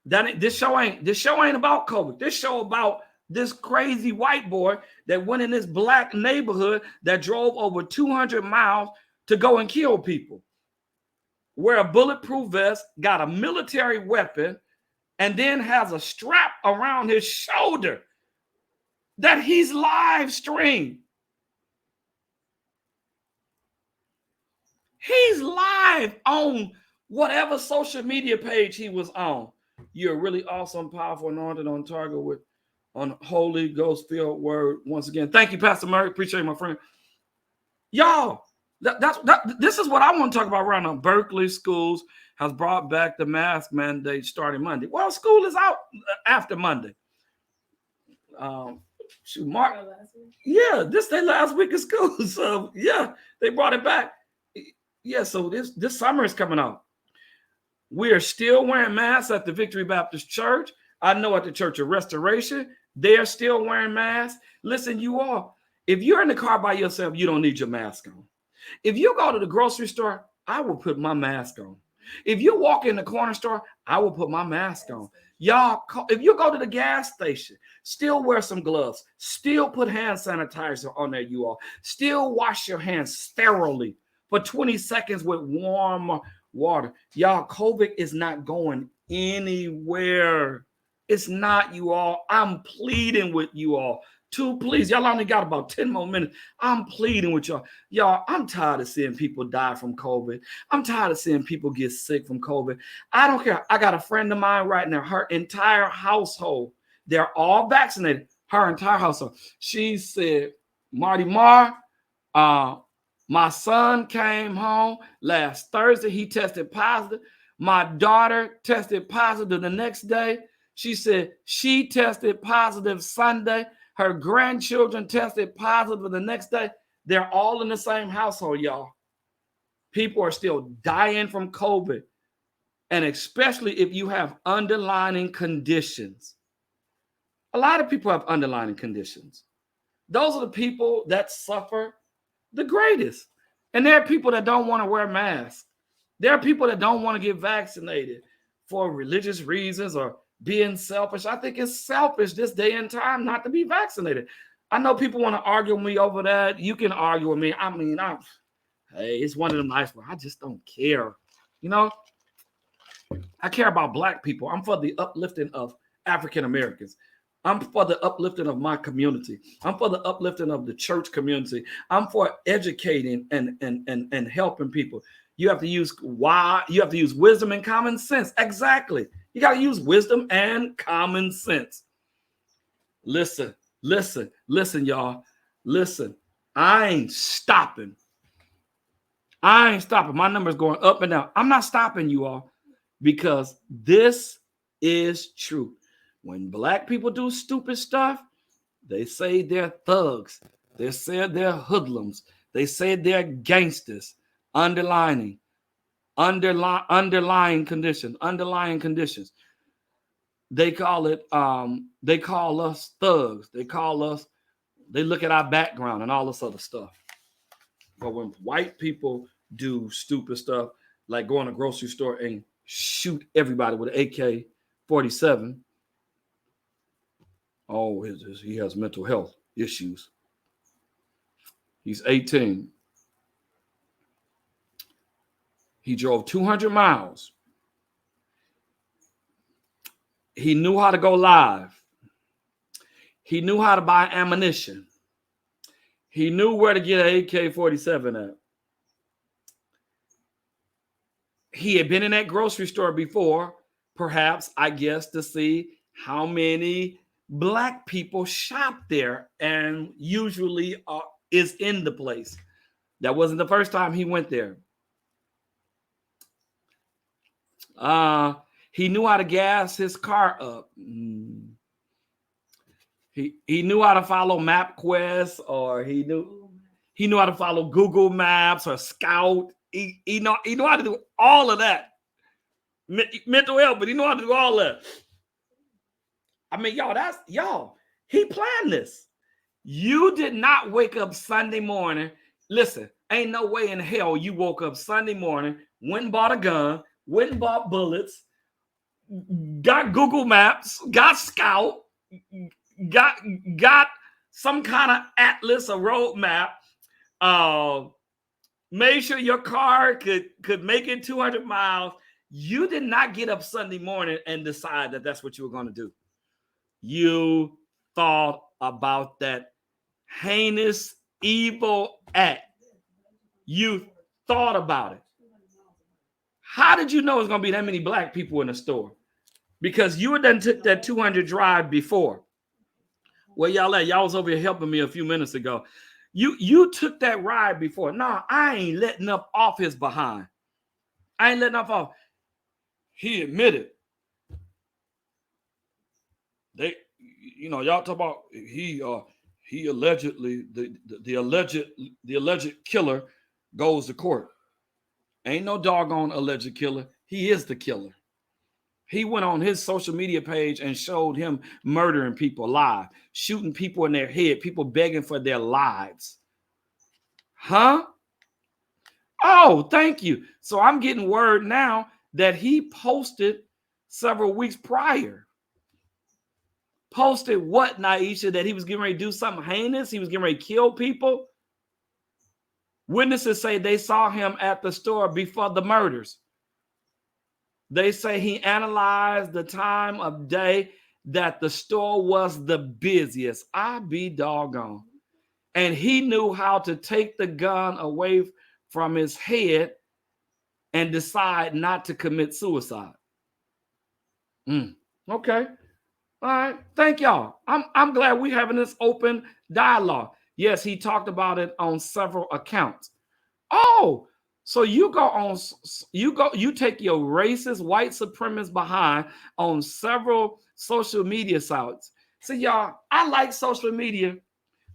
this show ain't about COVID. This show about this crazy white boy that went in this black neighborhood that drove over 200 miles to go and kill people. Wear a bulletproof vest, got a military weapon, and then has a strap around his shoulder that he's live streamed. He's live on whatever social media page he was on. You're really awesome, powerful, anointed, on target with on Holy Ghost filled word once again. Thank you, Pastor Murray. Appreciate it, my friend. Y'all, this is what I want to talk about right now. Berkeley schools has brought back the mask mandate starting Monday. Well, school is out after Monday. Mark, yeah, this day last week of school. So yeah, they brought it back. Yeah, so this summer is coming out. We are still wearing masks at the Victory Baptist Church. I know at the Church of Restoration, they're still wearing masks. Listen, you all, if you're in the car by yourself, you don't need your mask on. If you go to the grocery store, I will put my mask on. If you walk in the corner store, I will put my mask on. Y'all, if you go to the gas station, still wear some gloves. Still put hand sanitizer on there, you all. Still wash your hands sterilely for 20 seconds with warm water. Y'all, COVID is not going anywhere. It's not, you all. I'm pleading with you all to please. Y'all only got about 10 more minutes. I'm pleading with y'all. Y'all, I'm tired of seeing people die from COVID. I'm tired of seeing people get sick from COVID. I don't care. I got a friend of mine right now. Her entire household, they're all vaccinated. Her entire household. She said, Marty my son came home last Thursday. He tested positive. My daughter tested positive the next day. She said she tested positive Sunday. Her grandchildren tested positive the next day. They're all in the same household, y'all. People are still dying from COVID. And especially if you have underlying conditions. A lot of people have underlying conditions. Those are the people that suffer the greatest. And there are people that don't want to wear masks. There are people that don't want to get vaccinated for religious reasons or being selfish. I think it's selfish this day and time not to be vaccinated. I know people want to argue with me over that. You can argue with me. I mean, hey, it's one of them nights where I just don't care. You know, I care about Black people. I'm for the uplifting of African Americans. I'm for the uplifting of my community. I'm for the uplifting of the church community. I'm for educating and helping people. You have to use wisdom and common sense. Exactly. You got to use wisdom and common sense. Listen, y'all. Listen, I ain't stopping I ain't stopping. My number's going up and down. I'm not stopping you all because this is true. When black people do stupid stuff, they say they're thugs. They say they're hoodlums. They say they're gangsters. Underlying conditions. They call it. They call us thugs. They look at our background and all this other stuff. But when white people do stupid stuff, like go in a grocery store and shoot everybody with an AK-47, oh, he has mental health issues. He's 18. He drove 200 miles. He knew how to go live. He knew how to buy ammunition. He knew where to get an AK-47 at. He had been in that grocery store before, perhaps, I guess, to see how many black people shop there and usually is in the place. That wasn't the first time he went there. He knew how to gas his car up. He knew how to follow MapQuest, or he knew how to follow Google Maps or Scout. He know how to do all of that. Mental health, but he know how to do all that. I mean, y'all. He planned this. You did not wake up Sunday morning. Listen, ain't no way in hell you woke up Sunday morning, went and bought a gun, went and bought bullets, got Google Maps, got Scout, got some kind of atlas, a road map, made sure your car could make it 200 miles. You did not get up Sunday morning and decide that that's what you were going to do. You thought about that heinous, evil act. You thought about it. How did you know it was going to be that many black people in the store? Because you had done took that 200 drive before. Where y'all at? Y'all was over here helping me a few minutes ago. You took that ride before. Nah, I ain't letting up off his behind. I ain't letting up off. He admitted. Y'all talk about he allegedly the alleged killer goes to court. Ain't no doggone alleged killer. He is the killer. He went on his social media page and showed him murdering people live, shooting people in their head, people begging for their lives. Huh? Oh, thank you. So I'm getting word now that he posted several weeks prior. Posted what, Naisha? That he was getting ready to do something heinous? He was getting ready to kill people? Witnesses say they saw him at the store before the murders. They say he analyzed the time of day that the store was the busiest. I be doggone. And he knew how to take the gun away from his head and decide not to commit suicide. Okay. All right. Thank y'all. I'm glad we're having this open dialogue. Yes, he talked about it on several accounts. Oh, so you take your racist white supremacist behind on several social media sites. See, y'all, I like social media,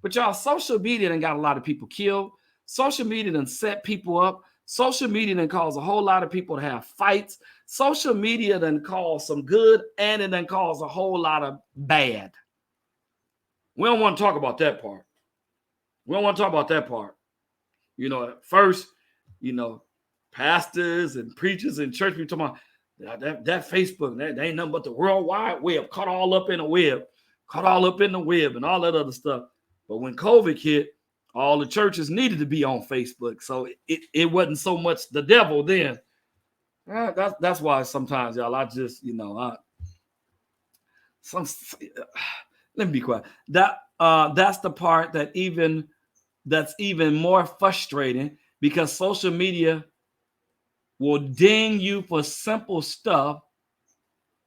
but y'all, social media done got a lot of people killed. Social media done set people up. Social media done caused a whole lot of people to have fights. Social media done caused some good, and it done caused a whole lot of bad. We don't want to talk about that part. At first, pastors and preachers and church people talking about that Facebook, that ain't nothing but the World Wide Web, caught all up in the web and all that other stuff. But when COVID hit, all the churches needed to be on Facebook. So it wasn't so much the devil then. That's why sometimes, y'all, I just, let me be quiet. That's the part that's even more frustrating, because social media will ding you for simple stuff.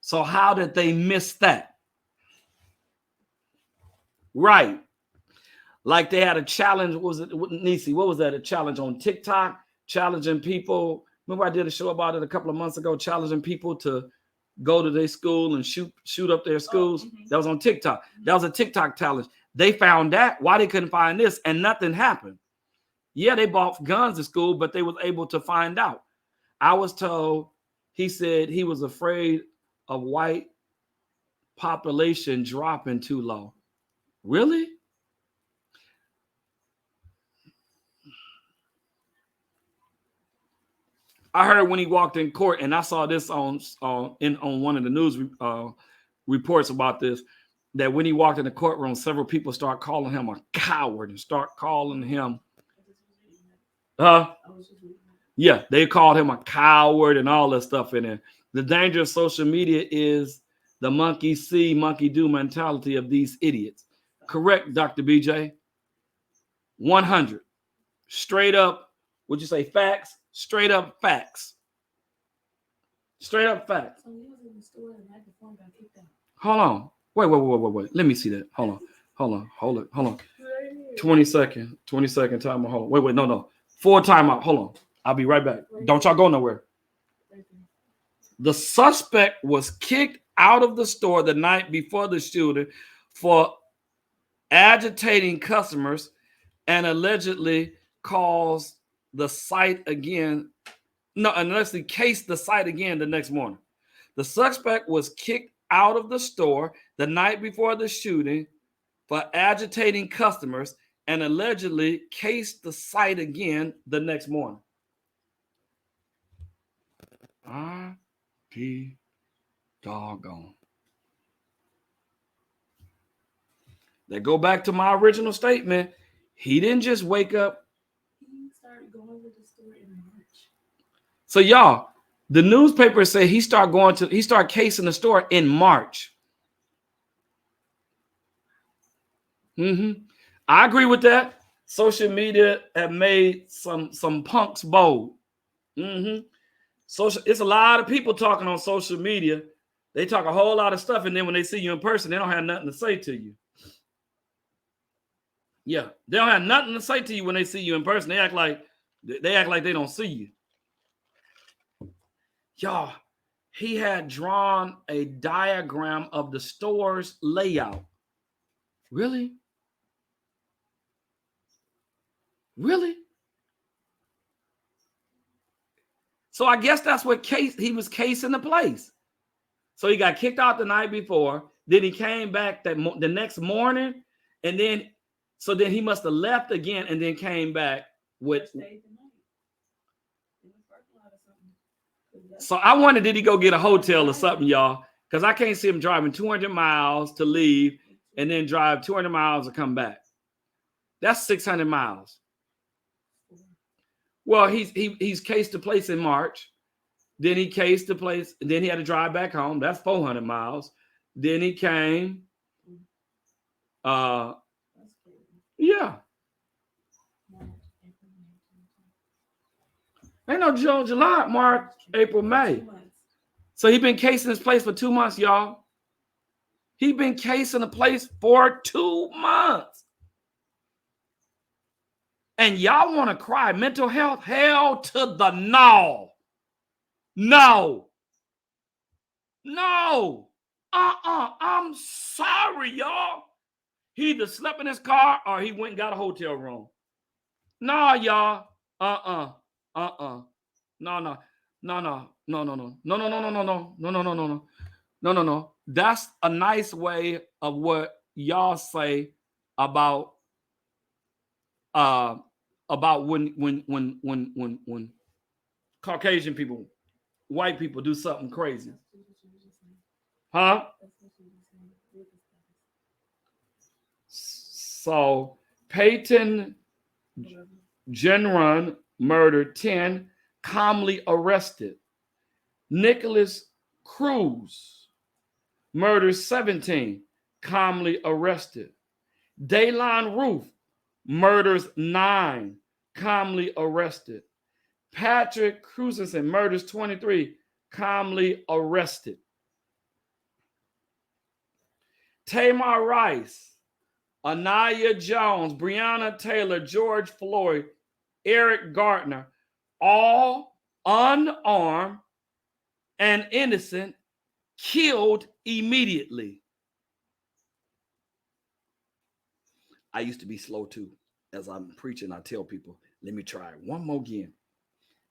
So how did they miss that? Right. Like they had a challenge. What was it, Nisi? What was that? A challenge on TikTok challenging people. Remember, I did a show about it a couple of months ago, challenging people to go to their school and shoot up their schools. That was on TikTok. That was a TikTok challenge. They found that. Why they couldn't find this, and nothing happened. Yeah, they bought guns to school, but they was able to find out. I was told, he said he was afraid of white population dropping too low. Really? I heard when he walked in court, and I saw this on one of the news reports about this, that when he walked in the courtroom, several people start calling him a coward and start calling him, yeah, they called him a coward and all that stuff in there. The danger of social media is the monkey see, monkey do mentality of these idiots. Correct, Dr. BJ. 100. Straight up, would you say facts? Straight up facts. Straight up facts. Hold on. Wait. Let me see that. Hold on. 20 second time. Hold on. Wait. No. 4 timeout. Hold on. I'll be right back. Don't y'all go nowhere. The suspect was kicked out of the store the night before the shooting for agitating customers and allegedly caused the site again. No, unless he cased the site again the next morning. The suspect was kicked out of the store the night before the shooting for agitating customers and allegedly cased the site again the next morning. I.P. doggone. They go back to my original statement. He didn't just wake up. He started going to the store in March. So y'all, the newspaper say he started casing the store in March. I agree with that. Social media have made some punks bold. It's a lot of people talking on social media. They talk a whole lot of stuff, and then when they see you in person, they don't have nothing to say to you. Yeah, they don't have nothing to say to you when they see you in person. They act like they don't see you. Y'all, he had drawn a diagram of the store's layout. Really? So I guess that's what he was casing the place. So he got kicked out the night before. Then he came back the next morning, and then he must have left again and then came back with. So I wonder, did he go get a hotel or something, y'all? Because I can't see him driving 200 miles to leave and then drive 200 miles to come back. That's 600 miles. Well, he's cased the place in March. Then he cased the place. Then he had to drive back home. That's 400 miles. Then he came. Yeah. Ain't no June, July, March, April, May. So he been casing this place for 2 months, y'all. He been casing the place for 2 months. And y'all want to cry mental health? Hell to the no. No. I'm sorry, y'all. He either slept in his car or he went and got a hotel room. Nah, y'all. No. That's a nice way of what y'all say about when Caucasian people, white people do something crazy. Huh? So Peyton Genron murdered 10, calmly arrested. Nicholas Cruz murders 17, calmly arrested. Daylon Roof murders 9, calmly arrested. Patrick Cruzenson murders 23, calmly arrested. Tamar Rice, Anaya Jones, Breonna Taylor, George Floyd, Eric Gardner, all unarmed and innocent killed immediately. I used to be slow too. As I'm preaching, I tell people, let me try it one more again.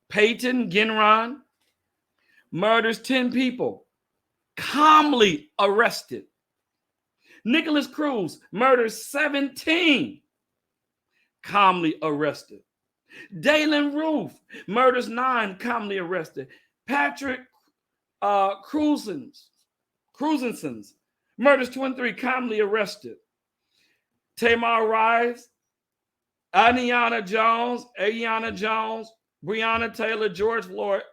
Peyton Ginron murders 10 people, calmly arrested. Nicholas Cruz murders 17, calmly arrested. Dalen Roof murders 9, calmly arrested. Patrick Cruzenson murders 23, calmly arrested. Tamar Rice, Aiyana Jones, Breonna Taylor, George Floyd,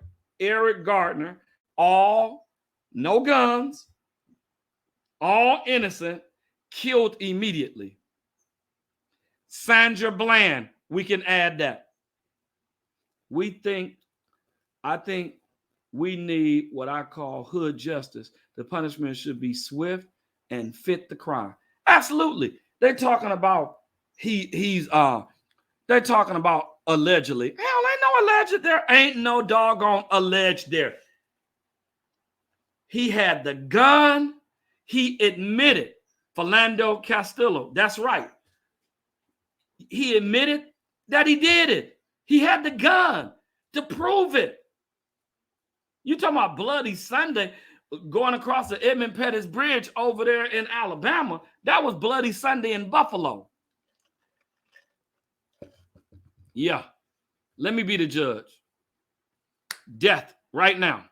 Eric Gardner, all no guns, all innocent, killed immediately. Sandra Bland, we can add that. I think we need what I call hood justice. The punishment should be swift and fit the crime. Absolutely. They're talking about they're talking about allegedly. Hell, ain't no alleged there. Ain't no doggone alleged there. He had the gun. He admitted. Philando Castillo. That's right. He admitted that he did it. He had the gun to prove it. You talking about Bloody Sunday going across the Edmund Pettus Bridge over there in Alabama. That was Bloody Sunday in Buffalo. Yeah. Let me be the judge. Death right now.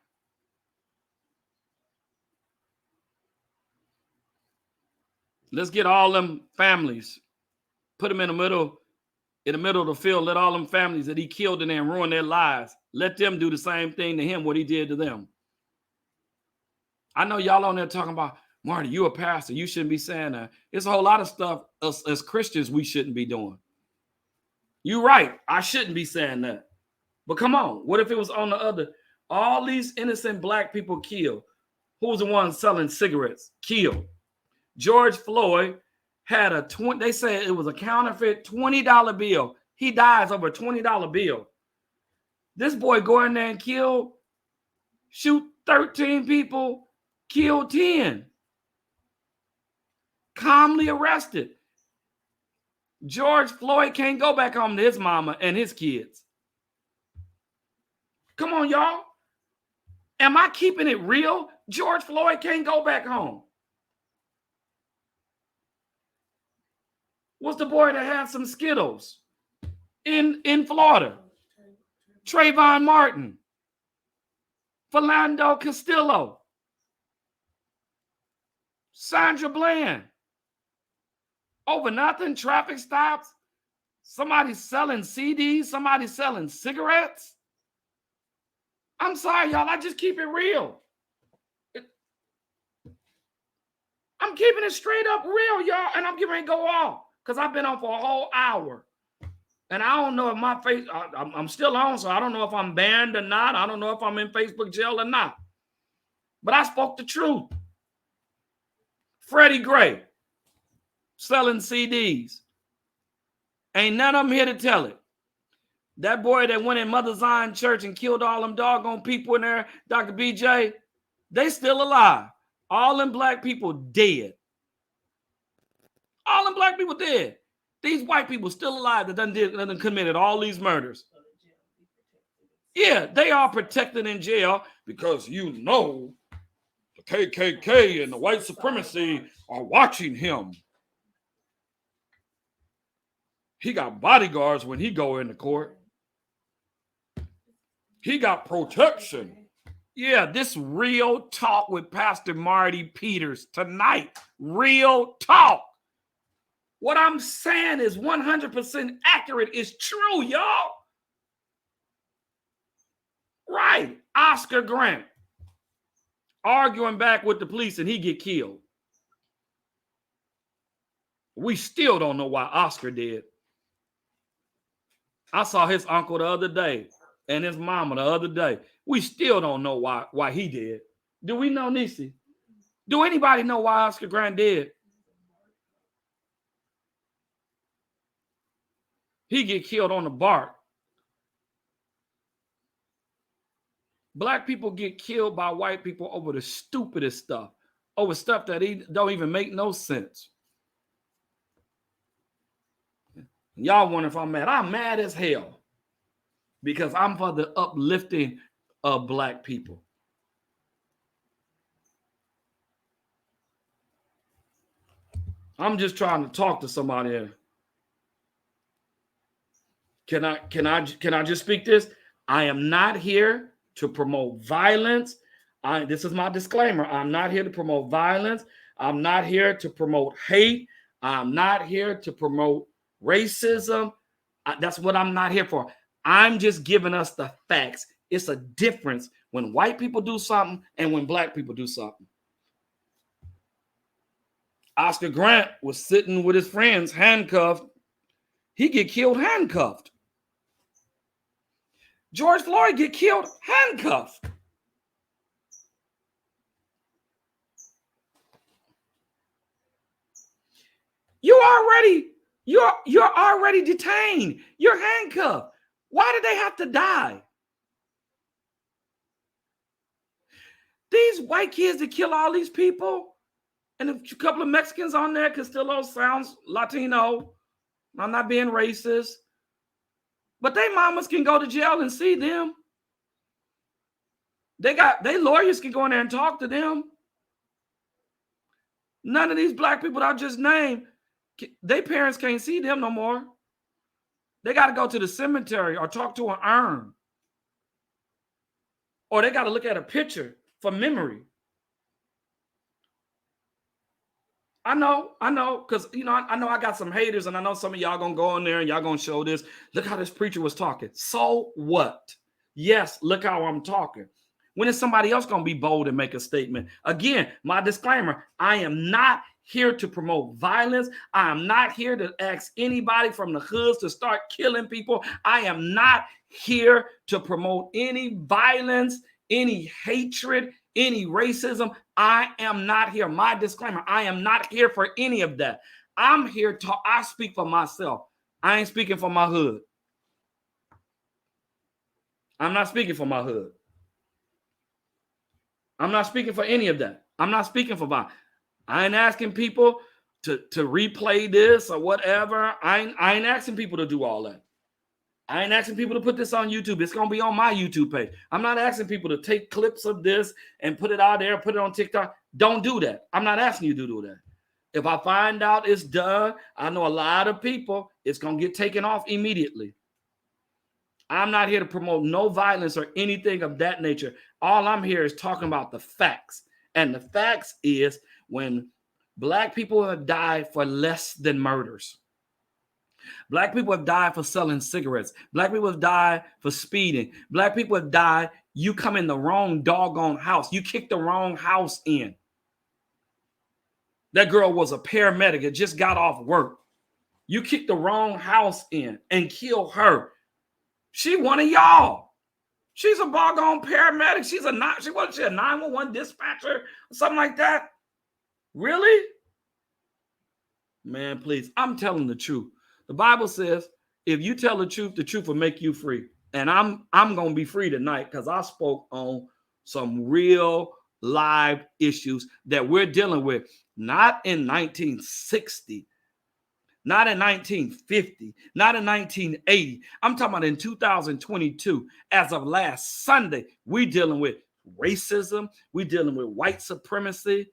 Let's get all them families, put them in the middle of the field. Let all them families that he killed and then ruined their lives, let them do the same thing to him, what he did to them. I know y'all on there talking about, Marty, you a pastor. You shouldn't be saying that. It's a whole lot of stuff as Christians we shouldn't be doing. You're right. I shouldn't be saying that. But come on. What if it was on the other? All these innocent black people killed. Who was the one selling cigarettes? Killed. George Floyd had they said it was a counterfeit $20 bill. He dies over a $20 bill. This boy go in there and shoot 13 people, kill 10. Calmly arrested. George Floyd can't go back home to his mama and his kids. Come on, y'all. Am I keeping it real? George Floyd can't go back home. What's the boy that had some Skittles in Florida? Trayvon Martin. Philando Castillo. Sandra Bland. Over nothing, traffic stops. Somebody selling CDs. Somebody selling cigarettes. I'm sorry, y'all. I just keep it real. I'm keeping it straight up real, y'all. And I'm getting ready to go off because I've been on for a whole hour. And I don't know if my face, I'm still on, so I don't know if I'm banned or not. I don't know if I'm in Facebook jail or not. But I spoke the truth. Freddie Gray selling CDs. Ain't none of them here to tell it. That boy that went in Mother Zion Church and killed all them doggone people in there, Dr. BJ, they still alive. All them black people dead. All them black people dead. These white people still alive that done committed all these murders. Yeah, they are protected in jail because the KKK and the white supremacy are watching him. He got bodyguards when he go into court. He got protection. Yeah, this real talk with Pastor Marty Peters tonight. Real talk. What I'm saying is 100% accurate. It's true, y'all. Right. Oscar Grant arguing back with the police and he get killed. We still don't know why Oscar did. I saw his uncle the other day and his mama the other day. We still don't know why he did. Do we know, Nisi? Do anybody know why Oscar Grant did? He get killed on the BART. Black people get killed by white people over the stupidest stuff, over stuff that don't even make no sense. Y'all wonder if I'm mad. I'm mad as hell because I'm for the uplifting of black people. I'm just trying to talk to somebody here. Can I just speak this? I am not here to promote violence. This is my disclaimer. I'm not here to promote violence. I'm not here to promote hate. I'm not here to promote racism. That's what I'm not here for. I'm just giving us the facts. It's a difference when white people do something and when black people do something. Oscar Grant was sitting with his friends handcuffed. He get killed handcuffed. George Floyd get killed handcuffed. You're already detained. You're handcuffed. Why did they have to die? These white kids that kill all these people, and a couple of Mexicans on there, Castillo sounds Latino. I'm not being racist. But they mamas can go to jail and see them. They lawyers can go in there and talk to them. None of these black people that I just named, their parents can't see them no more. They got to go to the cemetery or talk to an urn. Or they got to look at a picture for memory. I know, because, I know I got some haters, and I know some of y'all going to go in there and y'all going to show this. Look how this preacher was talking. So what? Yes, look how I'm talking. When is somebody else going to be bold and make a statement? Again, my disclaimer, I am not here to promote violence. I am not here to ask anybody from the hoods to start killing people. I am not here to promote any violence, any hatred, any racism. I am not here. My disclaimer, I am not here for any of that. I'm here to, I speak for myself. I ain't speaking for my hood. I'm not speaking for my hood. I'm not speaking for any of that. I'm not speaking for violence. I ain't asking people to replay this or whatever. I ain't asking people to do all that. I ain't asking people to put this on YouTube. It's going to be on my YouTube page. I'm not asking people to take clips of this and put it out there, put it on TikTok. Don't do that. I'm not asking you to do that. If I find out it's done, I know a lot of people, it's going to get taken off immediately. I'm not here to promote no violence or anything of that nature. All I'm here is talking about the facts. And the facts is when black people have died for less than murders. Black people have died for selling cigarettes. Black people have died for speeding. Black people have died. You come in the wrong doggone house. You kicked the wrong house in. That girl was a paramedic. It just got off work. You kicked the wrong house in and killed her. She one of y'all. She's a doggone paramedic. She wasn't a 911 dispatcher or something like that. Really? Man, please. I'm telling the truth. The Bible says, if you tell the truth will make you free. And I'm going to be free tonight because I spoke on some real live issues that we're dealing with. Not in 1960, not in 1950, not in 1980. I'm talking about in 2022. As of last Sunday, we're dealing with racism. We're dealing with white supremacy.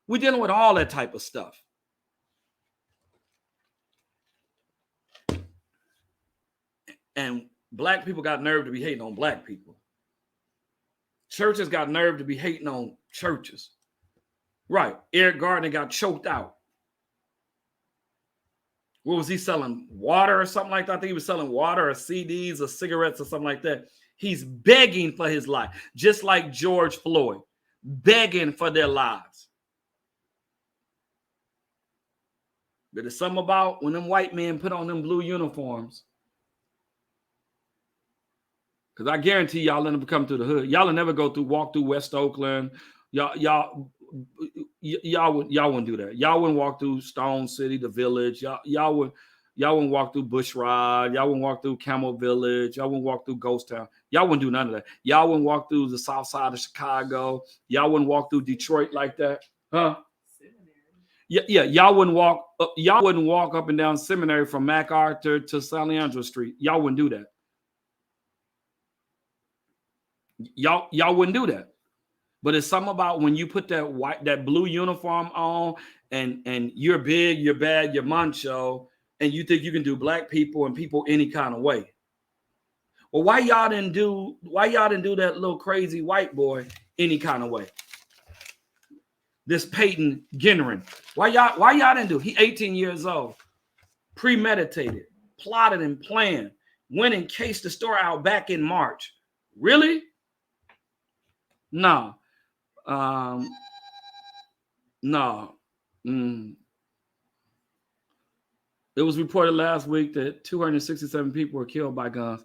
We're dealing with all that type of stuff. And black people got nerve to be hating on black people. Churches got nerve to be hating on churches. Right. Eric Gardner got choked out. What was he selling? Water or something like that? I think he was selling water or CDs or cigarettes or something like that. He's begging for his life, just like George Floyd, begging for their lives. But there's something about when them white men put on them blue uniforms. Because I guarantee y'all let them come through the hood. Y'all will never walk through West Oakland. Y'all wouldn't do that. Y'all wouldn't walk through Stone City, the Village. Y'all Y'all wouldn't walk through Bushrod. Y'all wouldn't walk through Camel Village. Y'all wouldn't walk through Ghost Town. Y'all wouldn't do none of that. Y'all wouldn't walk through the south side of Chicago. Y'all wouldn't walk through Detroit like that. Huh? Yeah. Y'all wouldn't walk up and down Seminary from MacArthur to San Leandro Street. Y'all wouldn't do that. Y'all wouldn't do that. But it's something about when you put that blue uniform on and you're big, you're bad, you're macho, and you think you can do black people and people any kind of way. Well, why y'all didn't do that little crazy white boy any kind of way? This Peyton Ginnerin. Why y'all didn't do? He 18 years old, premeditated, plotted and planned, went and cased the store out back in March. Really? No. No. It was reported last week that 267 people were killed by guns.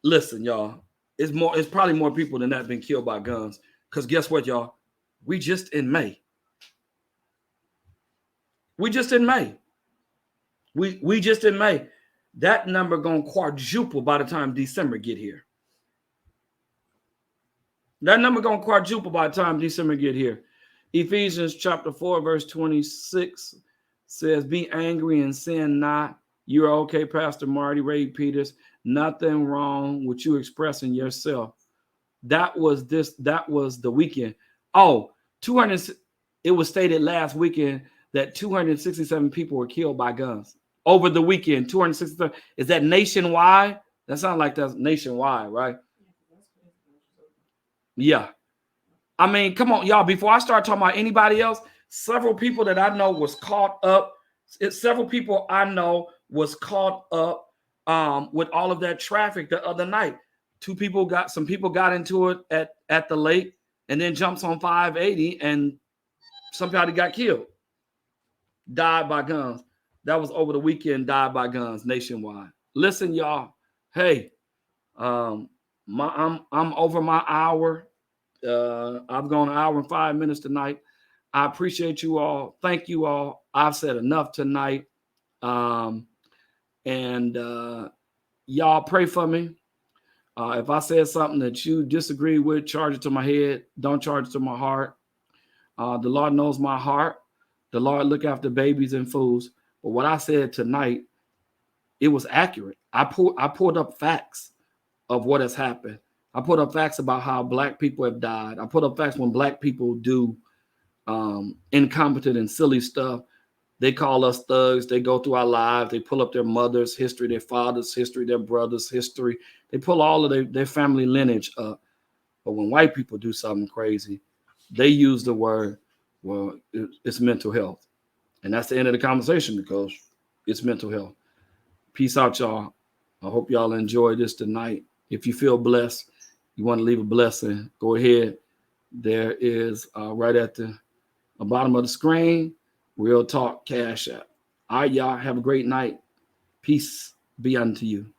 Listen, y'all. It's probably more people than that been killed by guns. Because guess what, y'all? We just in May. We just in May. That number gonna quadruple by the time December get here. That number gonna quadruple by the time December get here. Ephesians chapter 4, verse 26 says, "Be angry and sin not." You're okay, Pastor Marty, Ray Peters. Nothing wrong with you expressing yourself. That was the weekend. Oh, 200. It was stated last weekend that 267 people were killed by guns over the weekend. 267. Is that nationwide? That sounds like that's nationwide, right? Yeah. I mean, come on, y'all. Before I start talking about anybody else, several people that I know was caught up. Several people I know was caught up with all of that traffic the other night. Some people got into it at the lake and then jumps on 580 and somebody got killed, died by guns. That was over the weekend, died by guns nationwide. Listen, y'all. Hey, I'm over my hour. I've gone an hour and 5 minutes tonight. I appreciate you all. Thank you all. I've said enough tonight. And y'all pray for me. If I said something that you disagree with, charge it to my head. Don't charge it to my heart. The Lord knows my heart. The Lord look after babies and fools. But what I said tonight, it was accurate. I pulled up facts of what has happened. I put up facts about how black people have died. I put up facts when black people do incompetent and silly stuff. They call us thugs. They go through our lives. They pull up their mother's history, their father's history, their brother's history. They pull all of their family lineage up. But when white people do something crazy, they use the word, well, it's mental health. And that's the end of the conversation because it's mental health. Peace out, y'all. I hope y'all enjoy this tonight. If you feel blessed, you want to leave a blessing, go ahead. There is right at the bottom of the screen, Real Talk Cash App. All right, y'all. Have a great night. Peace be unto you.